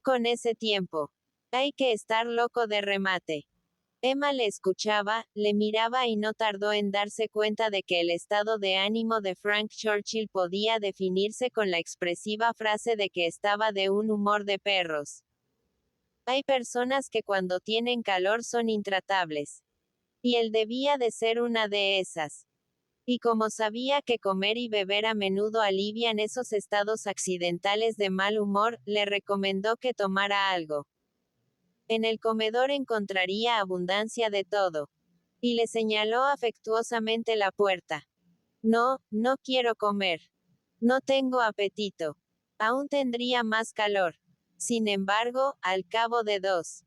Con ese tiempo. Hay que estar loco de remate. Emma le escuchaba, le miraba y no tardó en darse cuenta de que el estado de ánimo de Frank Churchill podía definirse con la expresiva frase de que estaba de un humor de perros. Hay personas que cuando tienen calor son intratables. Y él debía de ser una de esas. Y como sabía que comer y beber a menudo alivian esos estados accidentales de mal humor, le recomendó que tomara algo. En el comedor encontraría abundancia de todo. Y le señaló afectuosamente la puerta. No, no quiero comer. No tengo apetito. Aún tendría más calor. Sin embargo, al cabo de 2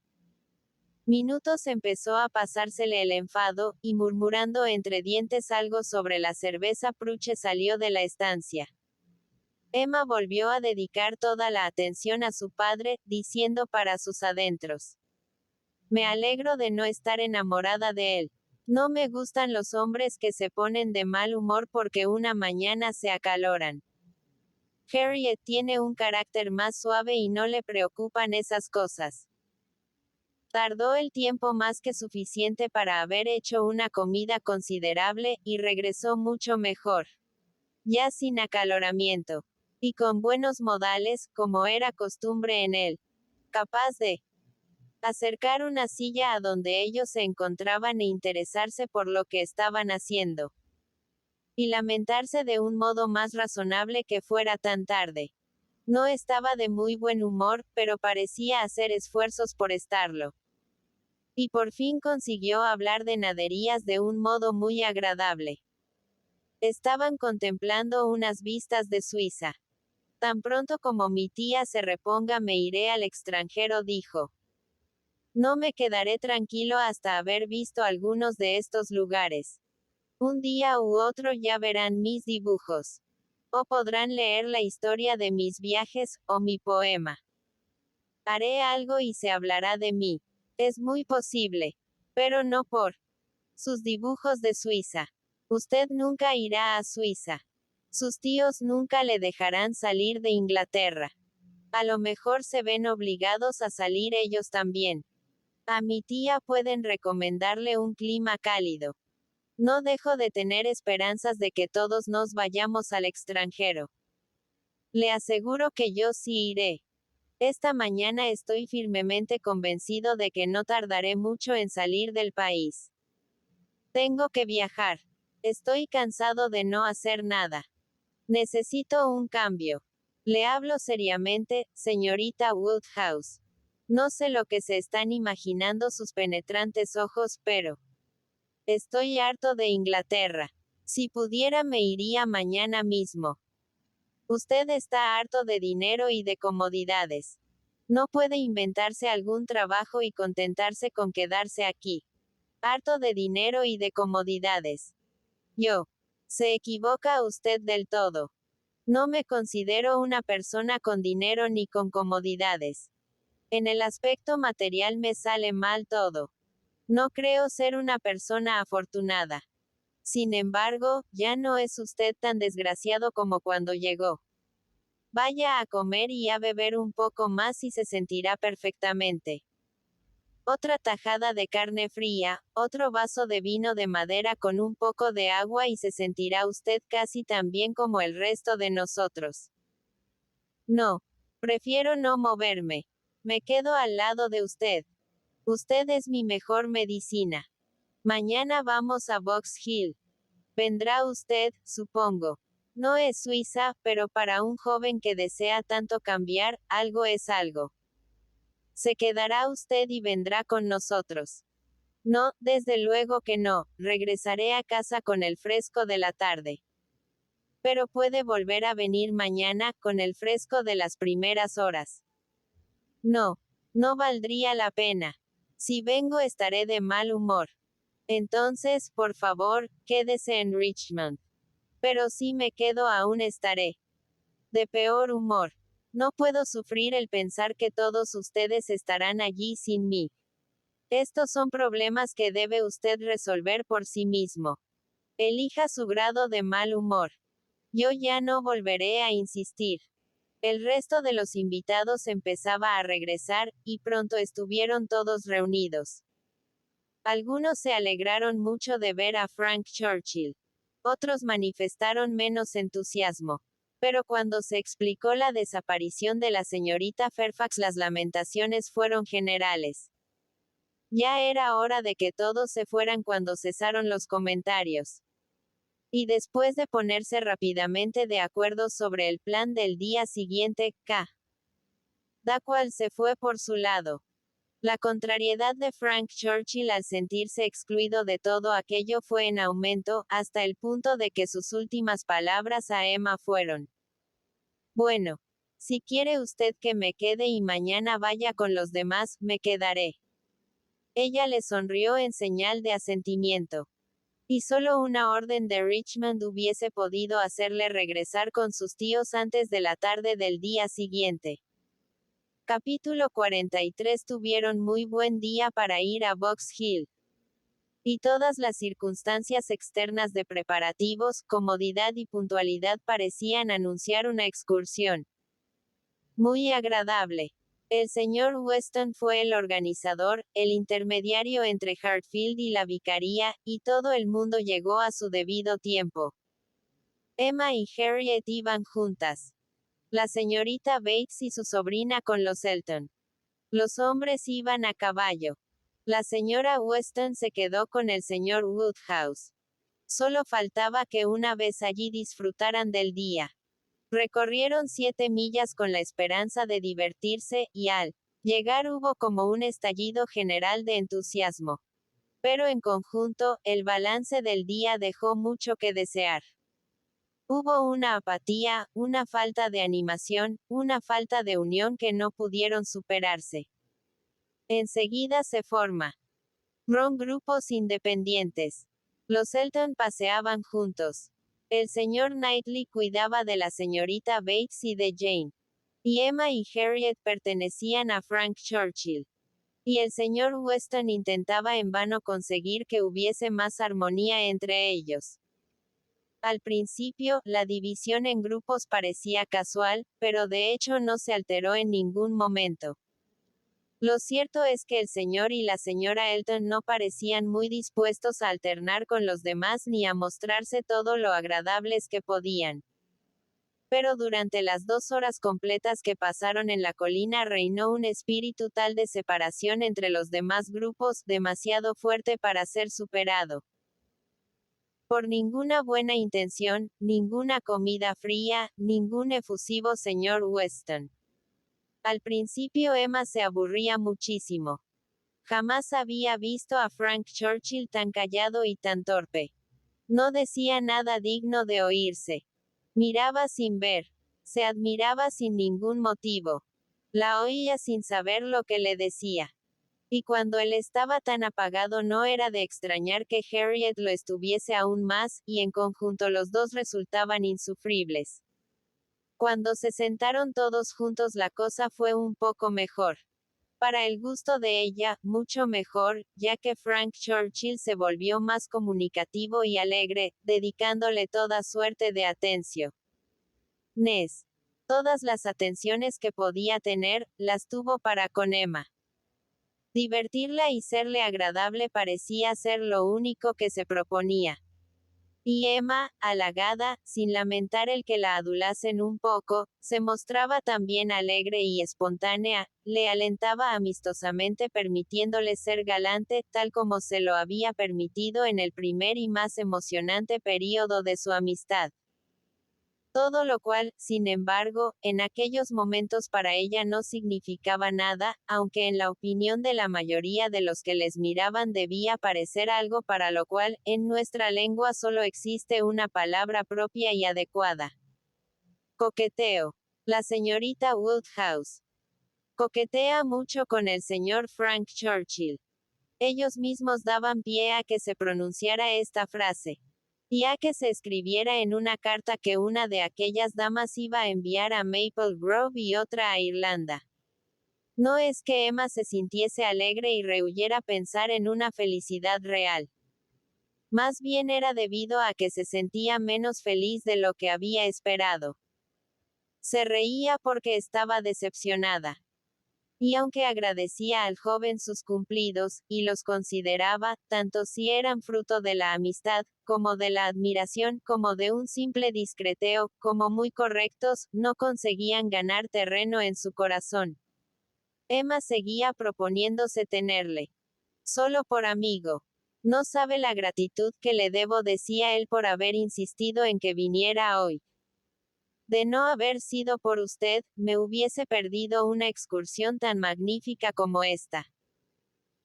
minutos empezó a pasársele el enfado, y murmurando entre dientes algo sobre la cerveza Pruche salió de la estancia. Emma volvió a dedicar toda la atención a su padre, diciendo para sus adentros. Me alegro de no estar enamorada de él. No me gustan los hombres que se ponen de mal humor porque una mañana se acaloran. Harriet tiene un carácter más suave y no le preocupan esas cosas. Tardó el tiempo más que suficiente para haber hecho una comida considerable, y regresó mucho mejor. Ya sin acaloramiento. Y con buenos modales, como era costumbre en él. Capaz de acercar una silla a donde ellos se encontraban e interesarse por lo que estaban haciendo. Y lamentarse de un modo más razonable que fuera tan tarde. No estaba de muy buen humor, pero parecía hacer esfuerzos por estarlo. Y por fin consiguió hablar de naderías de un modo muy agradable. Estaban contemplando unas vistas de Suiza. Tan pronto como mi tía se reponga me iré al extranjero, dijo. No me quedaré tranquilo hasta haber visto algunos de estos lugares. Un día u otro ya verán mis dibujos. O podrán leer la historia de mis viajes, o mi poema. Haré algo y se hablará de mí. Es muy posible. Pero no por sus dibujos de Suiza. Usted nunca irá a Suiza. Sus tíos nunca le dejarán salir de Inglaterra. A lo mejor se ven obligados a salir ellos también. A mi tía pueden recomendarle un clima cálido. No dejo de tener esperanzas de que todos nos vayamos al extranjero. Le aseguro que yo sí iré. Esta mañana estoy firmemente convencido de que no tardaré mucho en salir del país. Tengo que viajar. Estoy cansado de no hacer nada. Necesito un cambio. Le hablo seriamente, señorita Woodhouse. No sé lo que se están imaginando sus penetrantes ojos, pero estoy harto de Inglaterra. Si pudiera me iría mañana mismo. Usted está harto de dinero y de comodidades. No puede inventarse algún trabajo y contentarse con quedarse aquí. Harto de dinero y de comodidades. Yo. Se equivoca usted del todo. No me considero una persona con dinero ni con comodidades. En el aspecto material me sale mal todo. No creo ser una persona afortunada. Sin embargo, ya no es usted tan desgraciado como cuando llegó. Vaya a comer y a beber un poco más y se sentirá perfectamente. Otra tajada de carne fría, otro vaso de vino de madera con un poco de agua y se sentirá usted casi tan bien como el resto de nosotros. No. Prefiero no moverme. Me quedo al lado de usted. Usted es mi mejor medicina. Mañana vamos a Box Hill. Vendrá usted, supongo. No es Suiza, pero para un joven que desea tanto cambiar, algo es algo. Se quedará usted y vendrá con nosotros. No, desde luego que no, regresaré a casa con el fresco de la tarde. Pero puede volver a venir mañana, con el fresco de las primeras horas. No, no valdría la pena. Si vengo estaré de mal humor. Entonces, por favor, quédese en Richmond. Pero si me quedo aún estaré de peor humor. No puedo sufrir el pensar que todos ustedes estarán allí sin mí. Estos son problemas que debe usted resolver por sí mismo. Elija su grado de mal humor. Yo ya no volveré a insistir. El resto de los invitados empezaba a regresar, y pronto estuvieron todos reunidos. Algunos se alegraron mucho de ver a Frank Churchill. Otros manifestaron menos entusiasmo. Pero cuando se explicó la desaparición de la señorita Fairfax, las lamentaciones fueron generales. Ya era hora de que todos se fueran cuando cesaron los comentarios. Y después de ponerse rápidamente de acuerdo sobre el plan del día siguiente, cada cual se fue por su lado. La contrariedad de Frank Churchill al sentirse excluido de todo aquello fue en aumento, hasta el punto de que sus últimas palabras a Emma fueron: bueno, si quiere usted que me quede y mañana vaya con los demás, me quedaré. Ella le sonrió en señal de asentimiento. Y solo una orden de Richmond hubiese podido hacerle regresar con sus tíos antes de la tarde del día siguiente. Capítulo 43. Tuvieron muy buen día para ir a Box Hill. Y todas las circunstancias externas de preparativos, comodidad y puntualidad parecían anunciar una excursión muy agradable. El señor Weston fue el organizador, el intermediario entre Hartfield y la vicaría, y todo el mundo llegó a su debido tiempo. Emma y Harriet iban juntas. La señorita Bates y su sobrina con los Elton. Los hombres iban a caballo. La señora Weston se quedó con el señor Woodhouse. Solo faltaba que una vez allí disfrutaran del día. Recorrieron 7 millas con la esperanza de divertirse, y al llegar hubo como un estallido general de entusiasmo. Pero en conjunto, el balance del día dejó mucho que desear. Hubo una apatía, una falta de animación, una falta de unión que no pudieron superarse. Enseguida se formaron grupos independientes. Los Elton paseaban juntos. El señor Knightley cuidaba de la señorita Bates y de Jane. Y Emma y Harriet pertenecían a Frank Churchill. Y el señor Weston intentaba en vano conseguir que hubiese más armonía entre ellos. Al principio, la división en grupos parecía casual, pero de hecho no se alteró en ningún momento. Lo cierto es que el señor y la señora Elton no parecían muy dispuestos a alternar con los demás ni a mostrarse todo lo agradables que podían. Pero durante las 2 horas completas que pasaron en la colina reinó un espíritu tal de separación entre los demás grupos, demasiado fuerte para ser superado. Por ninguna buena intención, ninguna comida fría, ningún efusivo señor Weston. Al principio Emma se aburría muchísimo. Jamás había visto a Frank Churchill tan callado y tan torpe. No decía nada digno de oírse. Miraba sin ver. Se admiraba sin ningún motivo. La oía sin saber lo que le decía. Y cuando él estaba tan apagado no era de extrañar que Harriet lo estuviese aún más, y en conjunto los dos resultaban insufribles. Cuando se sentaron todos juntos la cosa fue un poco mejor. Para el gusto de ella, mucho mejor, ya que Frank Churchill se volvió más comunicativo y alegre, dedicándole toda suerte de atención. Todas las atenciones que podía tener, las tuvo para con Emma. Divertirla y serle agradable parecía ser lo único que se proponía. Y Emma, halagada, sin lamentar el que la adulasen un poco, se mostraba también alegre y espontánea, le alentaba amistosamente permitiéndole ser galante, tal como se lo había permitido en el primer y más emocionante período de su amistad. Todo lo cual, sin embargo, en aquellos momentos para ella no significaba nada, aunque en la opinión de la mayoría de los que les miraban debía parecer algo para lo cual, en nuestra lengua solo existe una palabra propia y adecuada. Coqueteo. La señorita Woodhouse coquetea mucho con el señor Frank Churchill. Ellos mismos daban pie a que se pronunciara esta frase. Y a que se escribiera en una carta que una de aquellas damas iba a enviar a Maple Grove y otra a Irlanda. No es que Emma se sintiese alegre y rehuyera pensar en una felicidad real. Más bien era debido a que se sentía menos feliz de lo que había esperado. Se reía porque estaba decepcionada. Y aunque agradecía al joven sus cumplidos, y los consideraba, tanto si eran fruto de la amistad, como de la admiración, como de un simple discreteo, como muy correctos, no conseguían ganar terreno en su corazón. Emma seguía proponiéndose tenerle. Solo por amigo. No sabe la gratitud que le debo, decía él, por haber insistido en que viniera hoy. De no haber sido por usted, me hubiese perdido una excursión tan magnífica como esta.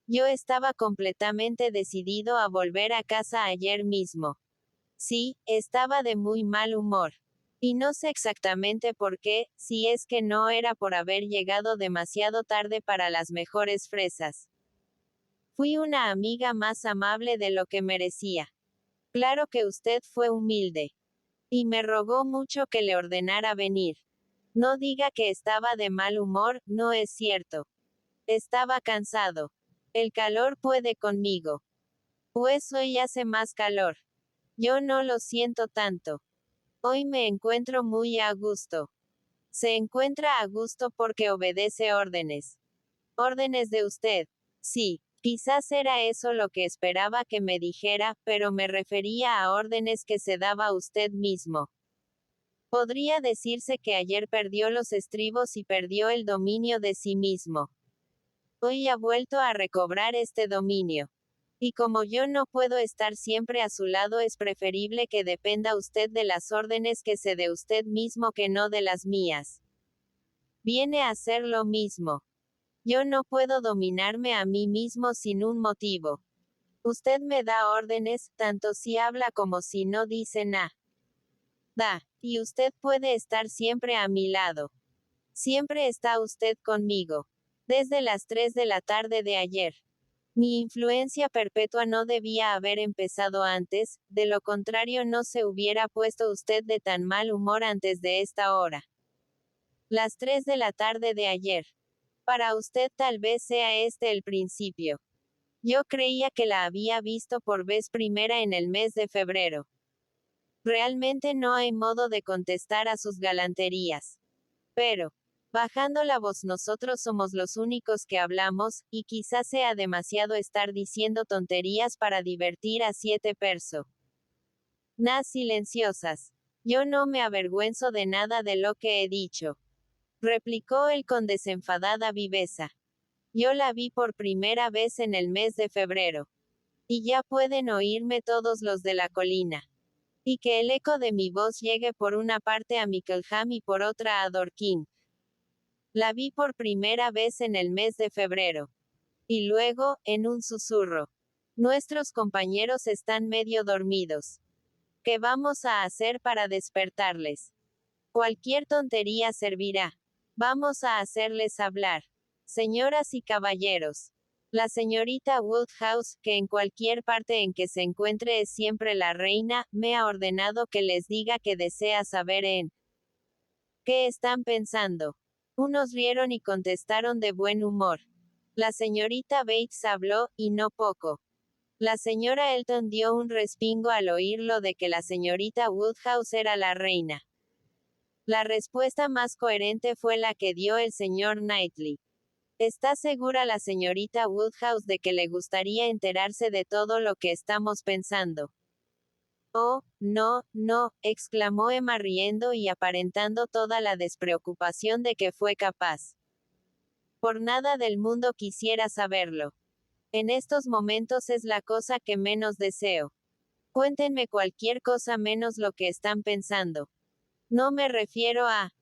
Yo estaba completamente decidido a volver a casa ayer mismo. Sí, estaba de muy mal humor. Y no sé exactamente por qué, si es que no era por haber llegado demasiado tarde para las mejores fresas. Fui una amiga más amable de lo que merecía. Claro que usted fue humilde. Y me rogó mucho que le ordenara venir. No diga que estaba de mal humor, no es cierto. Estaba cansado. El calor puede conmigo. Pues hoy hace más calor. Yo no lo siento tanto. Hoy me encuentro muy a gusto. Se encuentra a gusto porque obedece órdenes. Órdenes de usted. Sí, quizás era eso lo que esperaba que me dijera, pero me refería a órdenes que se daba usted mismo. Podría decirse que ayer perdió los estribos y perdió el dominio de sí mismo. Hoy ha vuelto a recobrar este dominio. Y como yo no puedo estar siempre a su lado, es preferible que dependa usted de las órdenes que se dé usted mismo que no de las mías. Viene a ser lo mismo. Yo no puedo dominarme a mí mismo sin un motivo. Usted me da órdenes, tanto si habla como si no dice nada. Y usted puede estar siempre a mi lado. Siempre está usted conmigo. Desde las 3 de la tarde de ayer. Mi influencia perpetua no debía haber empezado antes, de lo contrario no se hubiera puesto usted de tan mal humor antes de esta hora. Las 3 de la tarde de ayer. Para usted tal vez sea este el principio. Yo creía que la había visto por vez primera en el mes de febrero. Realmente no hay modo de contestar a sus galanterías. Pero, bajando la voz, nosotros somos los únicos que hablamos, y quizás sea demasiado estar diciendo tonterías para divertir a 7 personas. Silenciosas. Yo no me avergüenzo de nada de lo que he dicho. Replicó él con desenfadada viveza. Yo la vi por primera vez en el mes de febrero. Y ya pueden oírme todos los de la colina. Y que el eco de mi voz llegue por una parte a Mickleham y por otra a Dorking. La vi por primera vez en el mes de febrero. Y luego, en un susurro. Nuestros compañeros están medio dormidos. ¿Qué vamos a hacer para despertarles? Cualquier tontería servirá. Vamos a hacerles hablar. Señoras y caballeros. La señorita Woodhouse, que en cualquier parte en que se encuentre es siempre la reina, me ha ordenado que les diga que desea saber en qué están pensando. Unos rieron y contestaron de buen humor. La señorita Bates habló, y no poco. La señora Elton dio un respingo al oírlo de que la señorita Woodhouse era la reina. La respuesta más coherente fue la que dio el señor Knightley. ¿Está segura la señorita Woodhouse de que le gustaría enterarse de todo lo que estamos pensando? Oh, no, no, exclamó Emma riendo y aparentando toda la despreocupación de que fue capaz. Por nada del mundo quisiera saberlo. En estos momentos es la cosa que menos deseo. Cuéntenme cualquier cosa menos lo que están pensando. No me refiero a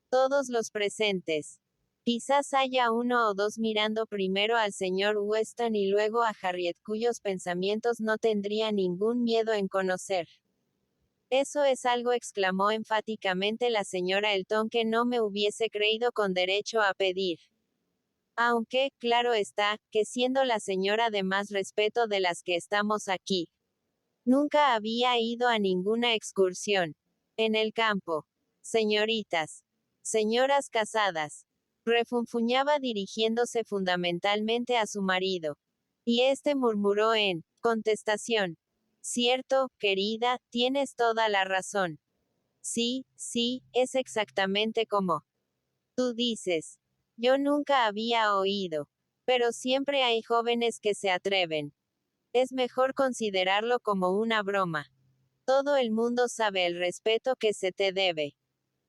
todos los presentes. Quizás haya uno o dos mirando primero al señor Weston y luego a Harriet, cuyos pensamientos no tendría ningún miedo en conocer. Eso es algo, exclamó enfáticamente la señora Elton, que no me hubiese creído con derecho a pedir. Aunque, claro está, que siendo la señora de más respeto de las que estamos aquí, nunca había ido a ninguna excursión. En el campo. Señoritas. Señoras casadas. Refunfuñaba dirigiéndose fundamentalmente a su marido. Y este murmuró en contestación. Cierto, querida, tienes toda la razón. Sí, sí, es exactamente como tú dices. Yo nunca había oído. Pero siempre hay jóvenes que se atreven. Es mejor considerarlo como una broma. Todo el mundo sabe el respeto que se te debe.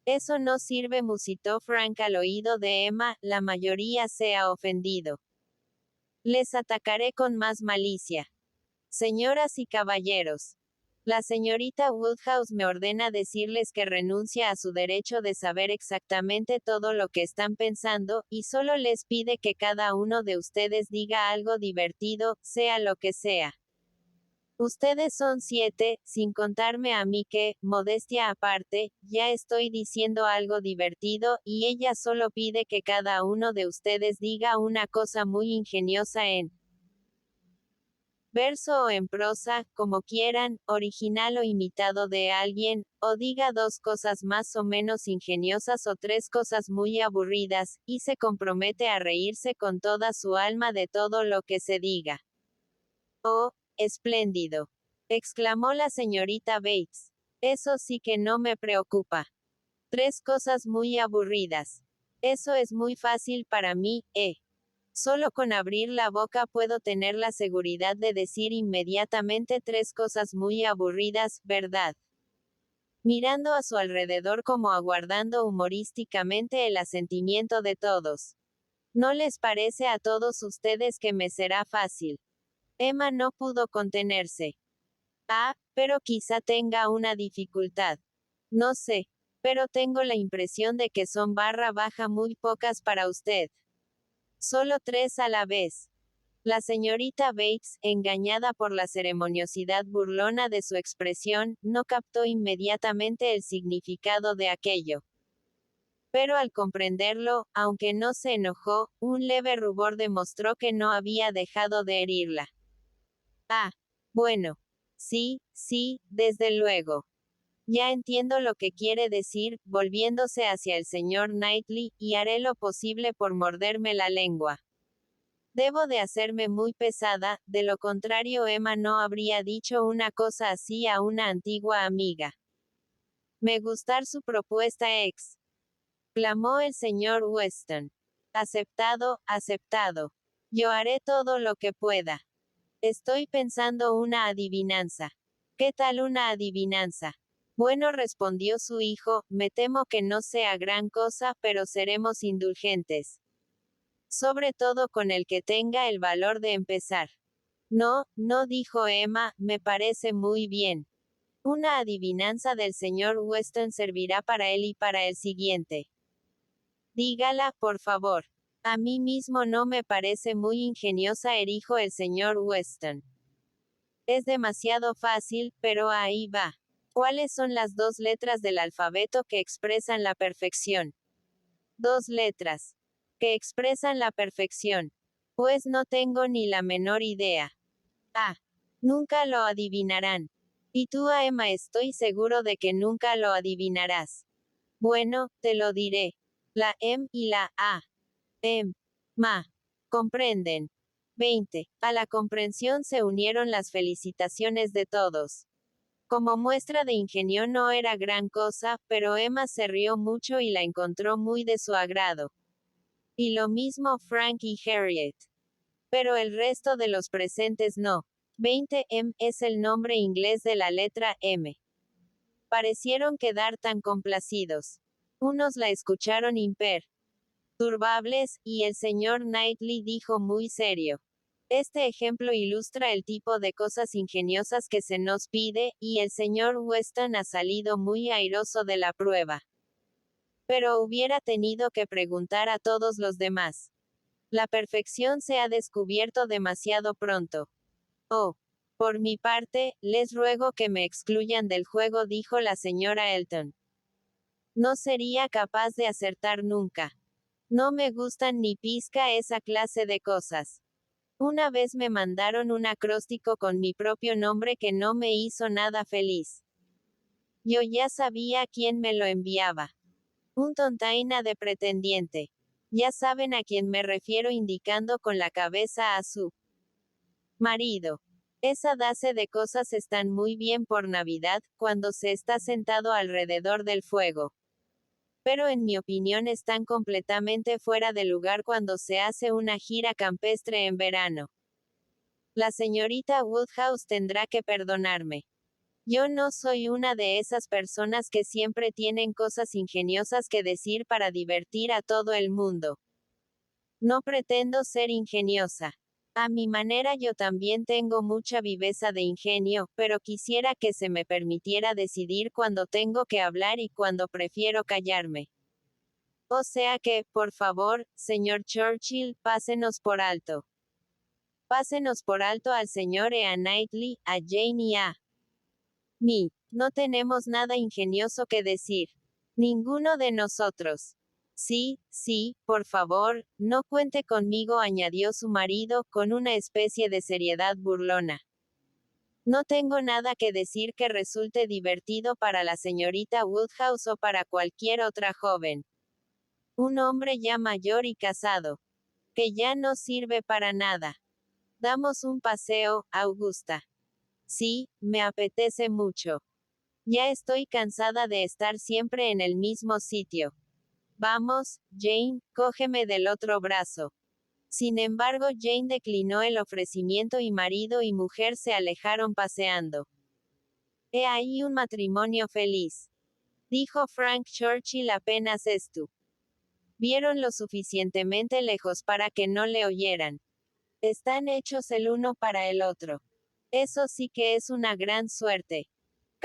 Eso no sirve, musitó Frank al oído de Emma, la mayoría se ha ofendido. Les atacaré con más malicia. Señoras y caballeros. La señorita Woodhouse me ordena decirles que renuncia a su derecho de saber exactamente todo lo que están pensando, y solo les pide que cada uno de ustedes diga algo divertido, sea lo que sea. Ustedes son 7, sin contarme a mí que, modestia aparte, ya estoy diciendo algo divertido, y ella solo pide que cada uno de ustedes diga una cosa muy ingeniosa en verso o en prosa, como quieran, original o imitado de alguien, o diga dos cosas más o menos ingeniosas o tres cosas muy aburridas, y se compromete a reírse con toda su alma de todo lo que se diga. Oh, espléndido, exclamó la señorita Bates. Eso sí que no me preocupa. Tres cosas muy aburridas. Eso es muy fácil para mí, ¿eh? Solo con abrir la boca puedo tener la seguridad de decir inmediatamente tres cosas muy aburridas, ¿verdad? Mirando a su alrededor como aguardando humorísticamente el asentimiento de todos. ¿No les parece a todos ustedes que me será fácil? Emma no pudo contenerse. Ah, pero quizá tenga una dificultad. No sé. Pero tengo la impresión de que son barra baja muy pocas para usted. Solo tres a la vez. La señorita Bates, engañada por la ceremoniosidad burlona de su expresión, no captó inmediatamente el significado de aquello. Pero al comprenderlo, aunque no se enojó, un leve rubor demostró que no había dejado de herirla. Ah, bueno. Sí, sí, desde luego. Ya entiendo lo que quiere decir, volviéndose hacia el señor Knightley, y haré lo posible por morderme la lengua. Debo de hacerme muy pesada, de lo contrario Emma no habría dicho una cosa así a una antigua amiga. Me gustar su propuesta clamó el señor Weston. Aceptado, aceptado. Yo haré todo lo que pueda. Estoy pensando una adivinanza. ¿Qué tal una adivinanza? Bueno, respondió su hijo, me temo que no sea gran cosa, pero seremos indulgentes. Sobre todo con el que tenga el valor de empezar. No, no, dijo Emma, me parece muy bien. Una adivinanza del señor Weston servirá para él y para el siguiente. Dígala, por favor. A mí mismo no me parece muy ingeniosa, dijo el señor Weston. Es demasiado fácil, pero ahí va. ¿Cuáles son las dos letras del alfabeto que expresan la perfección? Dos letras. Que expresan la perfección. Pues no tengo ni la menor idea. Ah. Nunca lo adivinarán. Y tú, Emma, estoy seguro de que nunca lo adivinarás. Bueno, te lo diré. La M y la A. Ma. ¿Comprenden? 20. A la comprensión se unieron las felicitaciones de todos. Como muestra de ingenio no era gran cosa, pero Emma se rió mucho y la encontró muy de su agrado. Y lo mismo Frank y Harriet. Pero el resto de los presentes no. 20 M es el nombre inglés de la letra M. Parecieron quedar tan complacidos. Unos la escucharon imperturbables, y el señor Knightley dijo muy serio. Este ejemplo ilustra el tipo de cosas ingeniosas que se nos pide, y el señor Weston ha salido muy airoso de la prueba. Pero hubiera tenido que preguntar a todos los demás. La perfección se ha descubierto demasiado pronto. Oh. Por mi parte, les ruego que me excluyan del juego, dijo la señora Elton. No sería capaz de acertar nunca. No me gustan ni pizca esa clase de cosas. Una vez me mandaron un acróstico con mi propio nombre que no me hizo nada feliz. Yo ya sabía quién me lo enviaba. Un tontaina de pretendiente. Ya saben a quién me refiero, indicando con la cabeza a su marido. Esa clase de cosas están muy bien por Navidad, cuando se está sentado alrededor del fuego. Pero en mi opinión están completamente fuera de lugar cuando se hace una gira campestre en verano. La señorita Woodhouse tendrá que perdonarme. Yo no soy una de esas personas que siempre tienen cosas ingeniosas que decir para divertir a todo el mundo. No pretendo ser ingeniosa. A mi manera yo también tengo mucha viveza de ingenio, pero quisiera que se me permitiera decidir cuándo tengo que hablar y cuándo prefiero callarme. O sea que, por favor, señor Churchill, pásenos por alto. Pásenos por alto al señor Knightley, a Jane y a mí. No tenemos nada ingenioso que decir. Ninguno de nosotros. Sí, sí, por favor, no cuente conmigo, añadió su marido, con una especie de seriedad burlona. No tengo nada que decir que resulte divertido para la señorita Woodhouse o para cualquier otra joven. Un hombre ya mayor y casado. Que ya no sirve para nada. Damos un paseo, Augusta. Sí, me apetece mucho. Ya estoy cansada de estar siempre en el mismo sitio. Vamos, Jane, cógeme del otro brazo. Sin embargo, Jane declinó el ofrecimiento y marido y mujer se alejaron paseando. He ahí un matrimonio feliz. Dijo Frank Churchill apenas esto. Vieron lo suficientemente lejos para que no le oyeran. Están hechos el uno para el otro. Eso sí que es una gran suerte.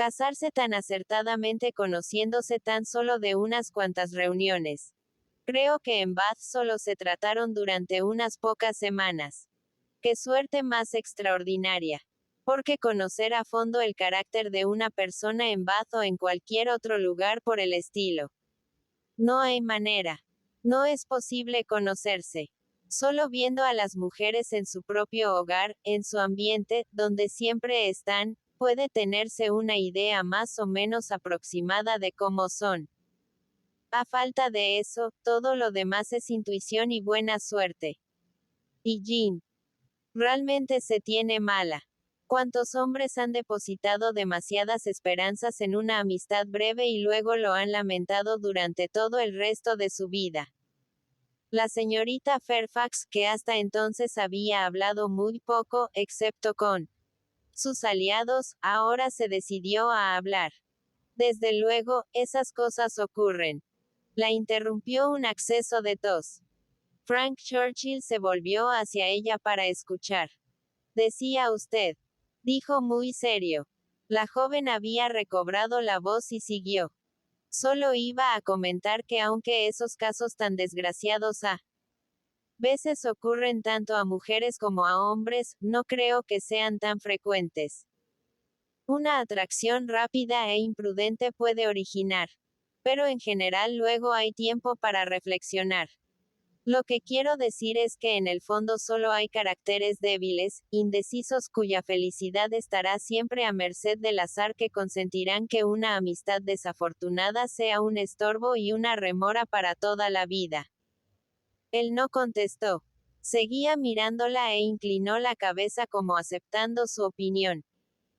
Casarse tan acertadamente conociéndose tan solo de unas cuantas reuniones. Creo que en Bath solo se trataron durante unas pocas semanas. ¡Qué suerte más extraordinaria! Porque conocer a fondo el carácter de una persona en Bath o en cualquier otro lugar por el estilo. No hay manera. No es posible conocerse. Solo viendo a las mujeres en su propio hogar, en su ambiente, donde siempre están, puede tenerse una idea más o menos aproximada de cómo son. A falta de eso, todo lo demás es intuición y buena suerte. Y Jean. Realmente se tiene mala. ¿Cuántos hombres han depositado demasiadas esperanzas en una amistad breve y luego lo han lamentado durante todo el resto de su vida? La señorita Fairfax, que hasta entonces había hablado muy poco, excepto con sus aliados, ahora se decidió a hablar. Desde luego, esas cosas ocurren. La interrumpió un acceso de tos. Frank Churchill se volvió hacia ella para escuchar. Decía usted, dijo muy serio. La joven había recobrado la voz y siguió. Solo iba a comentar que aunque esos casos tan desgraciados a veces ocurren tanto a mujeres como a hombres, no creo que sean tan frecuentes. Una atracción rápida e imprudente puede originar. Pero en general luego hay tiempo para reflexionar. Lo que quiero decir es que en el fondo solo hay caracteres débiles, indecisos cuya felicidad estará siempre a merced del azar que consentirán que una amistad desafortunada sea un estorbo y una remora para toda la vida. Él no contestó. Seguía mirándola e inclinó la cabeza como aceptando su opinión.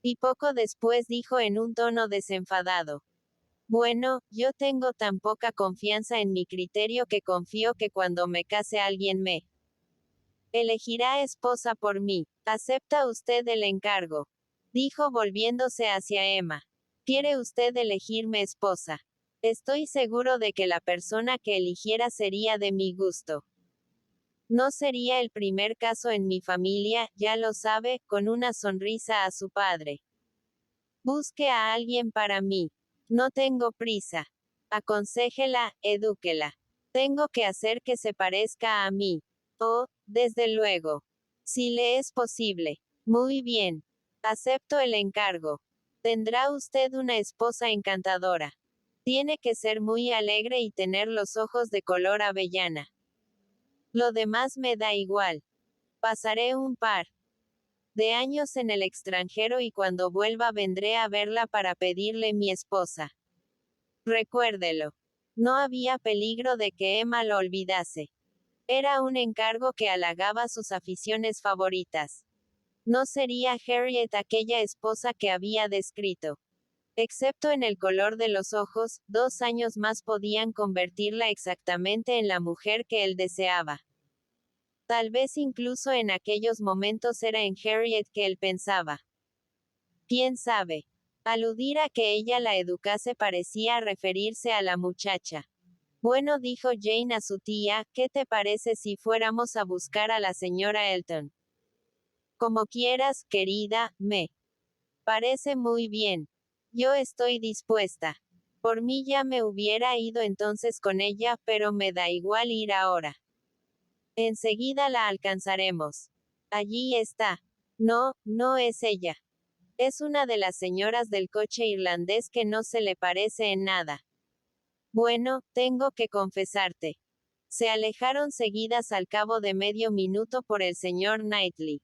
Y poco después dijo en un tono desenfadado. Bueno, yo tengo tan poca confianza en mi criterio que confío que cuando me case alguien me elegirá esposa por mí. ¿Acepta usted el encargo? Dijo volviéndose hacia Emma. ¿Quiere usted elegirme esposa? Estoy seguro de que la persona que eligiera sería de mi gusto. No sería el primer caso en mi familia, ya lo sabe, con una sonrisa a su padre. Busque a alguien para mí. No tengo prisa. Aconséjela, edúquela. Tengo que hacer que se parezca a mí. Oh, desde luego. Si le es posible. Muy bien. Acepto el encargo. Tendrá usted una esposa encantadora. Tiene que ser muy alegre y tener los ojos de color avellana. Lo demás me da igual. Pasaré un par de años en el extranjero y cuando vuelva vendré a verla para pedirle mi esposa. Recuérdelo. No había peligro de que Emma lo olvidase. Era un encargo que halagaba sus aficiones favoritas. No sería Harriet aquella esposa que había descrito. Excepto en el color de los ojos, 2 años más podían convertirla exactamente en la mujer que él deseaba. Tal vez incluso en aquellos momentos era en Harriet que él pensaba. ¿Quién sabe? Aludir a que ella la educase parecía referirse a la muchacha. Bueno, dijo Jane a su tía, ¿qué te parece si fuéramos a buscar a la señora Elton? Como quieras, querida, me parece muy bien. Yo estoy dispuesta. Por mí ya me hubiera ido entonces con ella, pero me da igual ir ahora. Enseguida la alcanzaremos. Allí está. No, no es ella. Es una de las señoras del coche irlandés que no se le parece en nada. Bueno, tengo que confesarte. Se alejaron seguidas al cabo de medio minuto por el señor Knightley.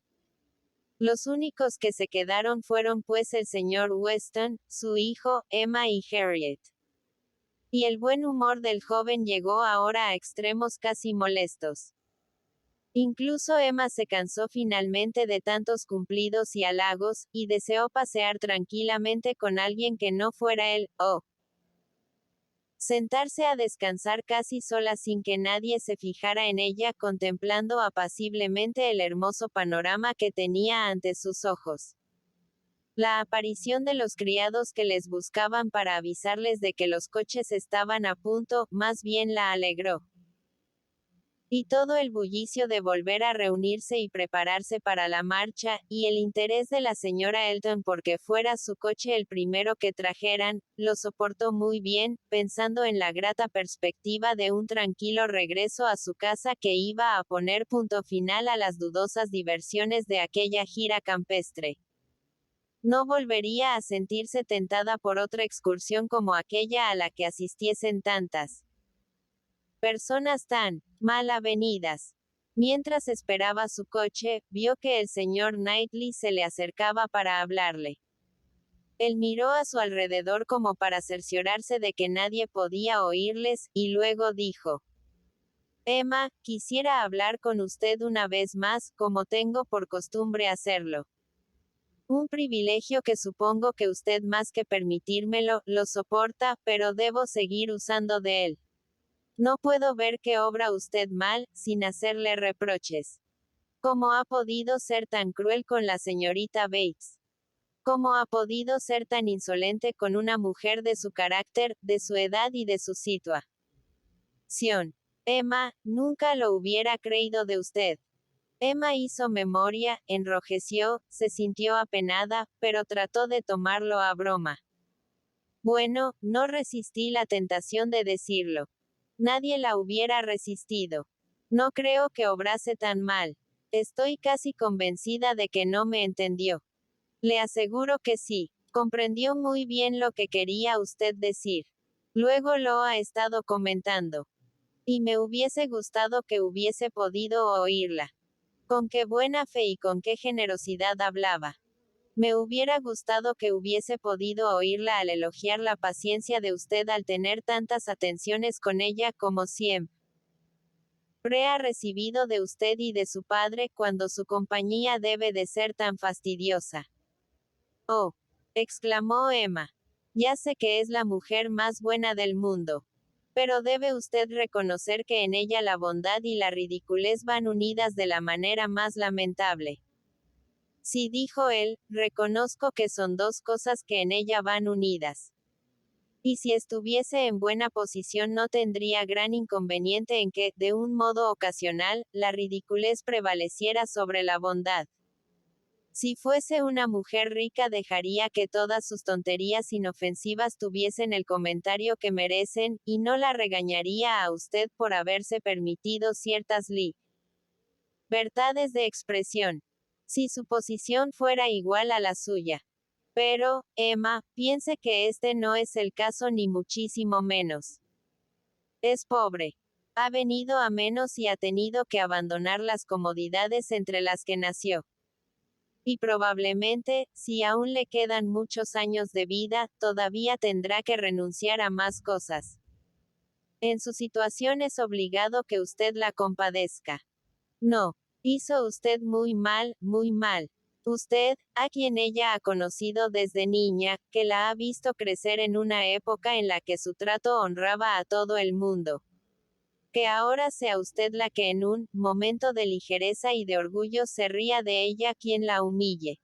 Los únicos que se quedaron fueron pues el señor Weston, su hijo, Emma y Harriet. Y el buen humor del joven llegó ahora a extremos casi molestos. Incluso Emma se cansó finalmente de tantos cumplidos y halagos, y deseó pasear tranquilamente con alguien que no fuera él, o sentarse a descansar casi sola sin que nadie se fijara en ella, contemplando apaciblemente el hermoso panorama que tenía ante sus ojos. La aparición de los criados que les buscaban para avisarles de que los coches estaban a punto, más bien la alegró. Y todo el bullicio de volver a reunirse y prepararse para la marcha, y el interés de la señora Elton porque fuera su coche el primero que trajeran, lo soportó muy bien, pensando en la grata perspectiva de un tranquilo regreso a su casa que iba a poner punto final a las dudosas diversiones de aquella gira campestre. No volvería a sentirse tentada por otra excursión como aquella a la que asistiesen tantas personas tan mal avenidas. Mientras esperaba su coche, vio que el señor Knightley se le acercaba para hablarle. Él miró a su alrededor como para cerciorarse de que nadie podía oírles, y luego dijo: Emma, quisiera hablar con usted una vez más, como tengo por costumbre hacerlo. Un privilegio que supongo que usted más que permitírmelo, lo soporta, pero debo seguir usando de él. No puedo ver que obra usted mal, sin hacerle reproches. ¿Cómo ha podido ser tan cruel con la señorita Bates? ¿Cómo ha podido ser tan insolente con una mujer de su carácter, de su edad y de su situación? Emma, nunca lo hubiera creído de usted. Emma hizo memoria, enrojeció, se sintió apenada, pero trató de tomarlo a broma. Bueno, no resistí la tentación de decirlo. Nadie la hubiera resistido. No creo que obrase tan mal. Estoy casi convencida de que no me entendió. Le aseguro que sí. Comprendió muy bien lo que quería usted decir. Luego lo ha estado comentando. Y me hubiese gustado que hubiese podido oírla. Con qué buena fe y con qué generosidad hablaba. Me hubiera gustado que hubiese podido oírla al elogiar la paciencia de usted al tener tantas atenciones con ella como siempre ha recibido de usted y de su padre, cuando su compañía debe de ser tan fastidiosa. Oh, exclamó Emma. Ya sé que es la mujer más buena del mundo. Pero debe usted reconocer que en ella la bondad y la ridiculez van unidas de la manera más lamentable. Sí, dijo él, reconozco que son dos cosas que en ella van unidas. Y si estuviese en buena posición no tendría gran inconveniente en que, de un modo ocasional, la ridiculez prevaleciera sobre la bondad. Si fuese una mujer rica dejaría que todas sus tonterías inofensivas tuviesen el comentario que merecen, y no la regañaría a usted por haberse permitido ciertas libertades de expresión. Si su posición fuera igual a la suya. Pero, Emma, piense que este no es el caso ni muchísimo menos. Es pobre. Ha venido a menos y ha tenido que abandonar las comodidades entre las que nació. Y probablemente, si aún le quedan muchos años de vida, todavía tendrá que renunciar a más cosas. En su situación es obligado que usted la compadezca. No. Hizo usted muy mal, muy mal. Usted, a quien ella ha conocido desde niña, que la ha visto crecer en una época en la que su trato honraba a todo el mundo. Que ahora sea usted la que en un momento de ligereza y de orgullo se ría de ella quien la humille.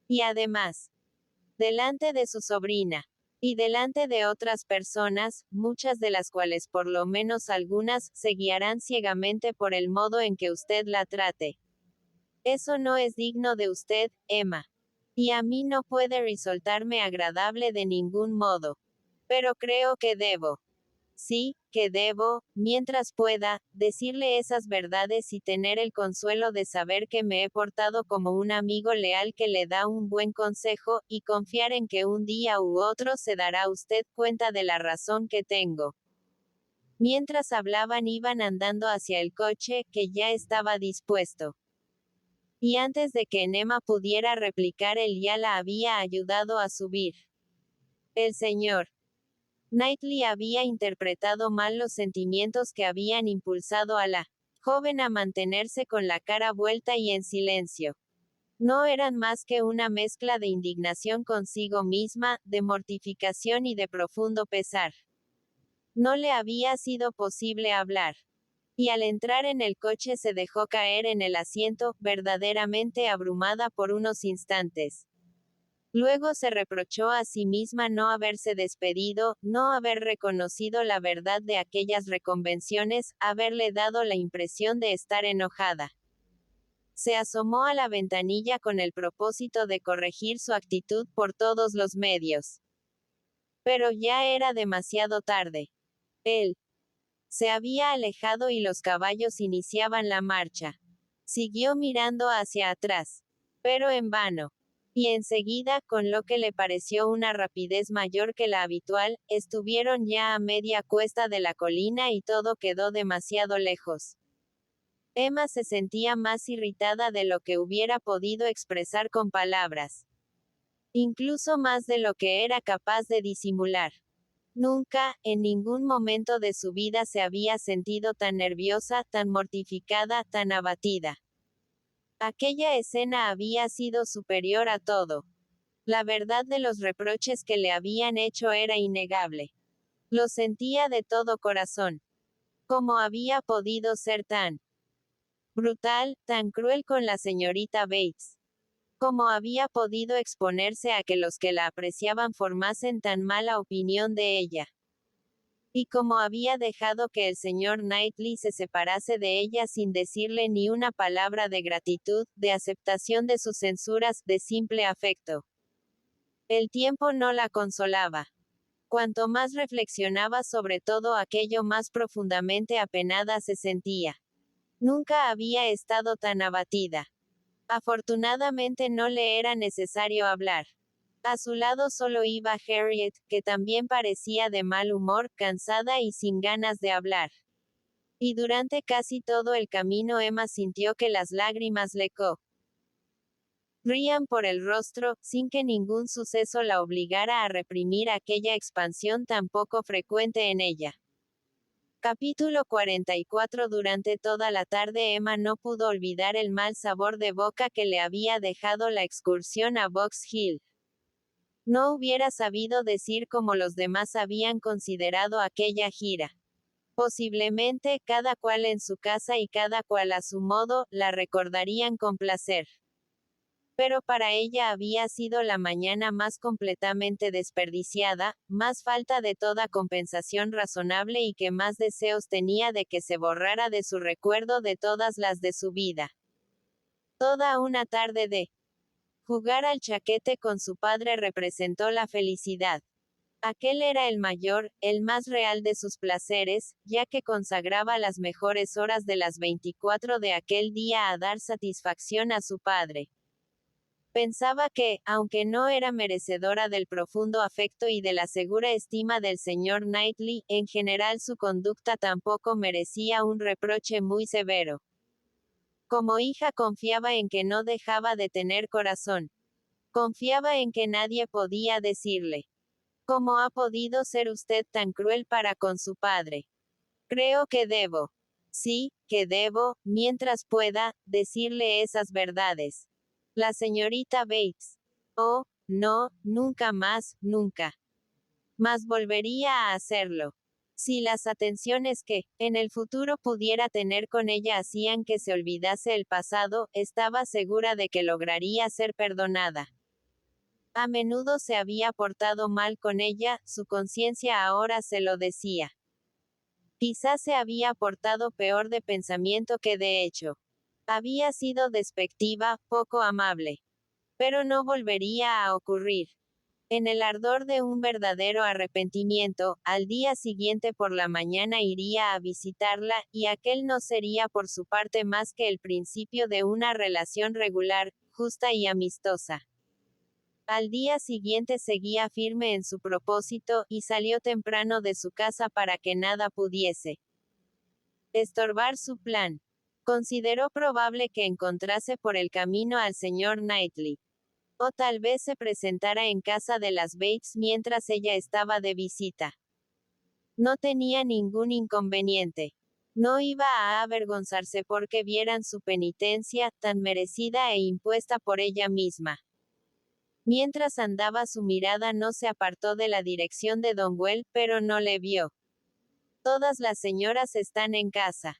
Y además, delante de su sobrina, y delante de otras personas, muchas de las cuales por lo menos algunas, se guiarán ciegamente por el modo en que usted la trate. Eso no es digno de usted, Emma. Y a mí no puede resultarme agradable de ningún modo. Pero creo que debo. Sí, que debo, mientras pueda, decirle esas verdades y tener el consuelo de saber que me he portado como un amigo leal que le da un buen consejo, y confiar en que un día u otro se dará usted cuenta de la razón que tengo. Mientras hablaban iban andando hacia el coche, que ya estaba dispuesto. Y antes de que Emma pudiera replicar, él ya la había ayudado a subir. El señor Knightley había interpretado mal los sentimientos que habían impulsado a la joven a mantenerse con la cara vuelta y en silencio. No eran más que una mezcla de indignación consigo misma, de mortificación y de profundo pesar. No le había sido posible hablar. Y al entrar en el coche se dejó caer en el asiento, verdaderamente abrumada por unos instantes. Luego se reprochó a sí misma no haberse despedido, no haber reconocido la verdad de aquellas reconvenciones, haberle dado la impresión de estar enojada. Se asomó a la ventanilla con el propósito de corregir su actitud por todos los medios. Pero ya era demasiado tarde. Él se había alejado y los caballos iniciaban la marcha. Siguió mirando hacia atrás, pero en vano. Y enseguida, con lo que le pareció una rapidez mayor que la habitual, estuvieron ya a media cuesta de la colina y todo quedó demasiado lejos. Emma se sentía más irritada de lo que hubiera podido expresar con palabras. Incluso más de lo que era capaz de disimular. Nunca, en ningún momento de su vida se había sentido tan nerviosa, tan mortificada, tan abatida. Aquella escena había sido superior a todo. La verdad de los reproches que le habían hecho era innegable. Lo sentía de todo corazón. ¿Cómo había podido ser tan brutal, tan cruel con la señorita Bates? ¿Cómo había podido exponerse a que los que la apreciaban formasen tan mala opinión de ella? Y cómo había dejado que el señor Knightley se separase de ella sin decirle ni una palabra de gratitud, de aceptación de sus censuras, de simple afecto. El tiempo no la consolaba. Cuanto más reflexionaba sobre todo aquello, más profundamente apenada se sentía. Nunca había estado tan abatida. Afortunadamente no le era necesario hablar. A su lado solo iba Harriet, que también parecía de mal humor, cansada y sin ganas de hablar. Y durante casi todo el camino Emma sintió que las lágrimas le corrían por el rostro, sin que ningún suceso la obligara a reprimir aquella expansión tan poco frecuente en ella. Capítulo 44. Durante toda la tarde Emma no pudo olvidar el mal sabor de boca que le había dejado la excursión a Box Hill. No hubiera sabido decir cómo los demás habían considerado aquella gira. Posiblemente, cada cual en su casa y cada cual a su modo, la recordarían con placer. Pero para ella había sido la mañana más completamente desperdiciada, más falta de toda compensación razonable y que más deseos tenía de que se borrara de su recuerdo de todas las de su vida. Toda una tarde de jugar al chaquete con su padre representó la felicidad. Aquel era el mayor, el más real de sus placeres, ya que consagraba las mejores horas de las 24 de aquel día a dar satisfacción a su padre. Pensaba que, aunque no era merecedora del profundo afecto y de la segura estima del señor Knightley, en general su conducta tampoco merecía un reproche muy severo. Como hija confiaba en que no dejaba de tener corazón. Confiaba en que nadie podía decirle: ¿cómo ha podido ser usted tan cruel para con su padre? Creo que debo. Sí, que debo, mientras pueda, decirle esas verdades. La señorita Bates. Oh, no, nunca más, nunca más volvería a hacerlo. Si las atenciones que, en el futuro pudiera tener con ella hacían que se olvidase el pasado, estaba segura de que lograría ser perdonada. A menudo se había portado mal con ella, su conciencia ahora se lo decía. Quizás se había portado peor de pensamiento que de hecho. Había sido despectiva, poco amable. Pero no volvería a ocurrir. En el ardor de un verdadero arrepentimiento, al día siguiente por la mañana iría a visitarla, y aquel no sería por su parte más que el principio de una relación regular, justa y amistosa. Al día siguiente seguía firme en su propósito, y salió temprano de su casa para que nada pudiese estorbar su plan. Consideró probable que encontrase por el camino al señor Knightley. O tal vez se presentara en casa de las Bates mientras ella estaba de visita. No tenía ningún inconveniente. No iba a avergonzarse porque vieran su penitencia, tan merecida e impuesta por ella misma. Mientras andaba su mirada no se apartó de la dirección de Donwell, pero no le vio. Todas las señoras están en casa.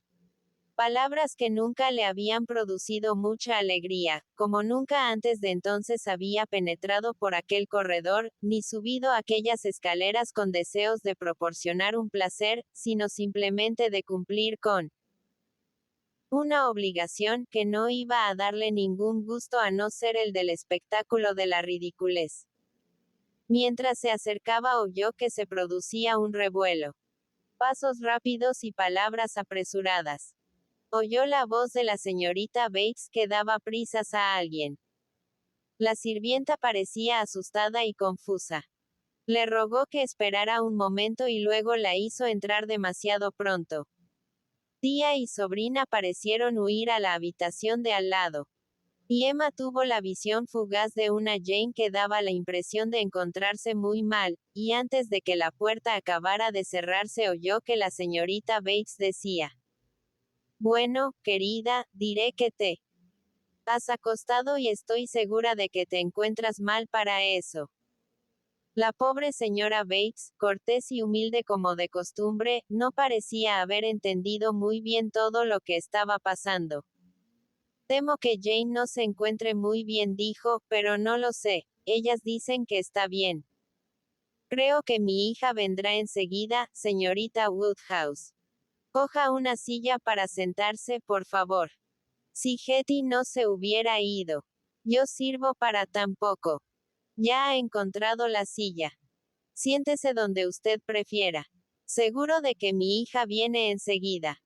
Palabras que nunca le habían producido mucha alegría, como nunca antes de entonces había penetrado por aquel corredor, ni subido aquellas escaleras con deseos de proporcionar un placer, sino simplemente de cumplir con una obligación que no iba a darle ningún gusto a no ser el del espectáculo de la ridiculez. Mientras se acercaba oyó que se producía un revuelo. Pasos rápidos y palabras apresuradas. Oyó la voz de la señorita Bates que daba prisas a alguien. La sirvienta parecía asustada y confusa. Le rogó que esperara un momento y luego la hizo entrar demasiado pronto. Tía y sobrina parecieron huir a la habitación de al lado. Y Emma tuvo la visión fugaz de una Jane que daba la impresión de encontrarse muy mal, y antes de que la puerta acabara de cerrarse oyó que la señorita Bates decía: bueno, querida, diré que te has acostado y estoy segura de que te encuentras mal para eso. La pobre señora Bates, cortés y humilde como de costumbre, no parecía haber entendido muy bien todo lo que estaba pasando. Temo que Jane no se encuentre muy bien, dijo, pero no lo sé. Ellas dicen que está bien. Creo que mi hija vendrá enseguida, señorita Woodhouse. Coja una silla para sentarse, por favor. Si Hetty no se hubiera ido. Yo sirvo para tan poco. Ya ha encontrado la silla. Siéntese donde usted prefiera. Seguro de que mi hija viene enseguida.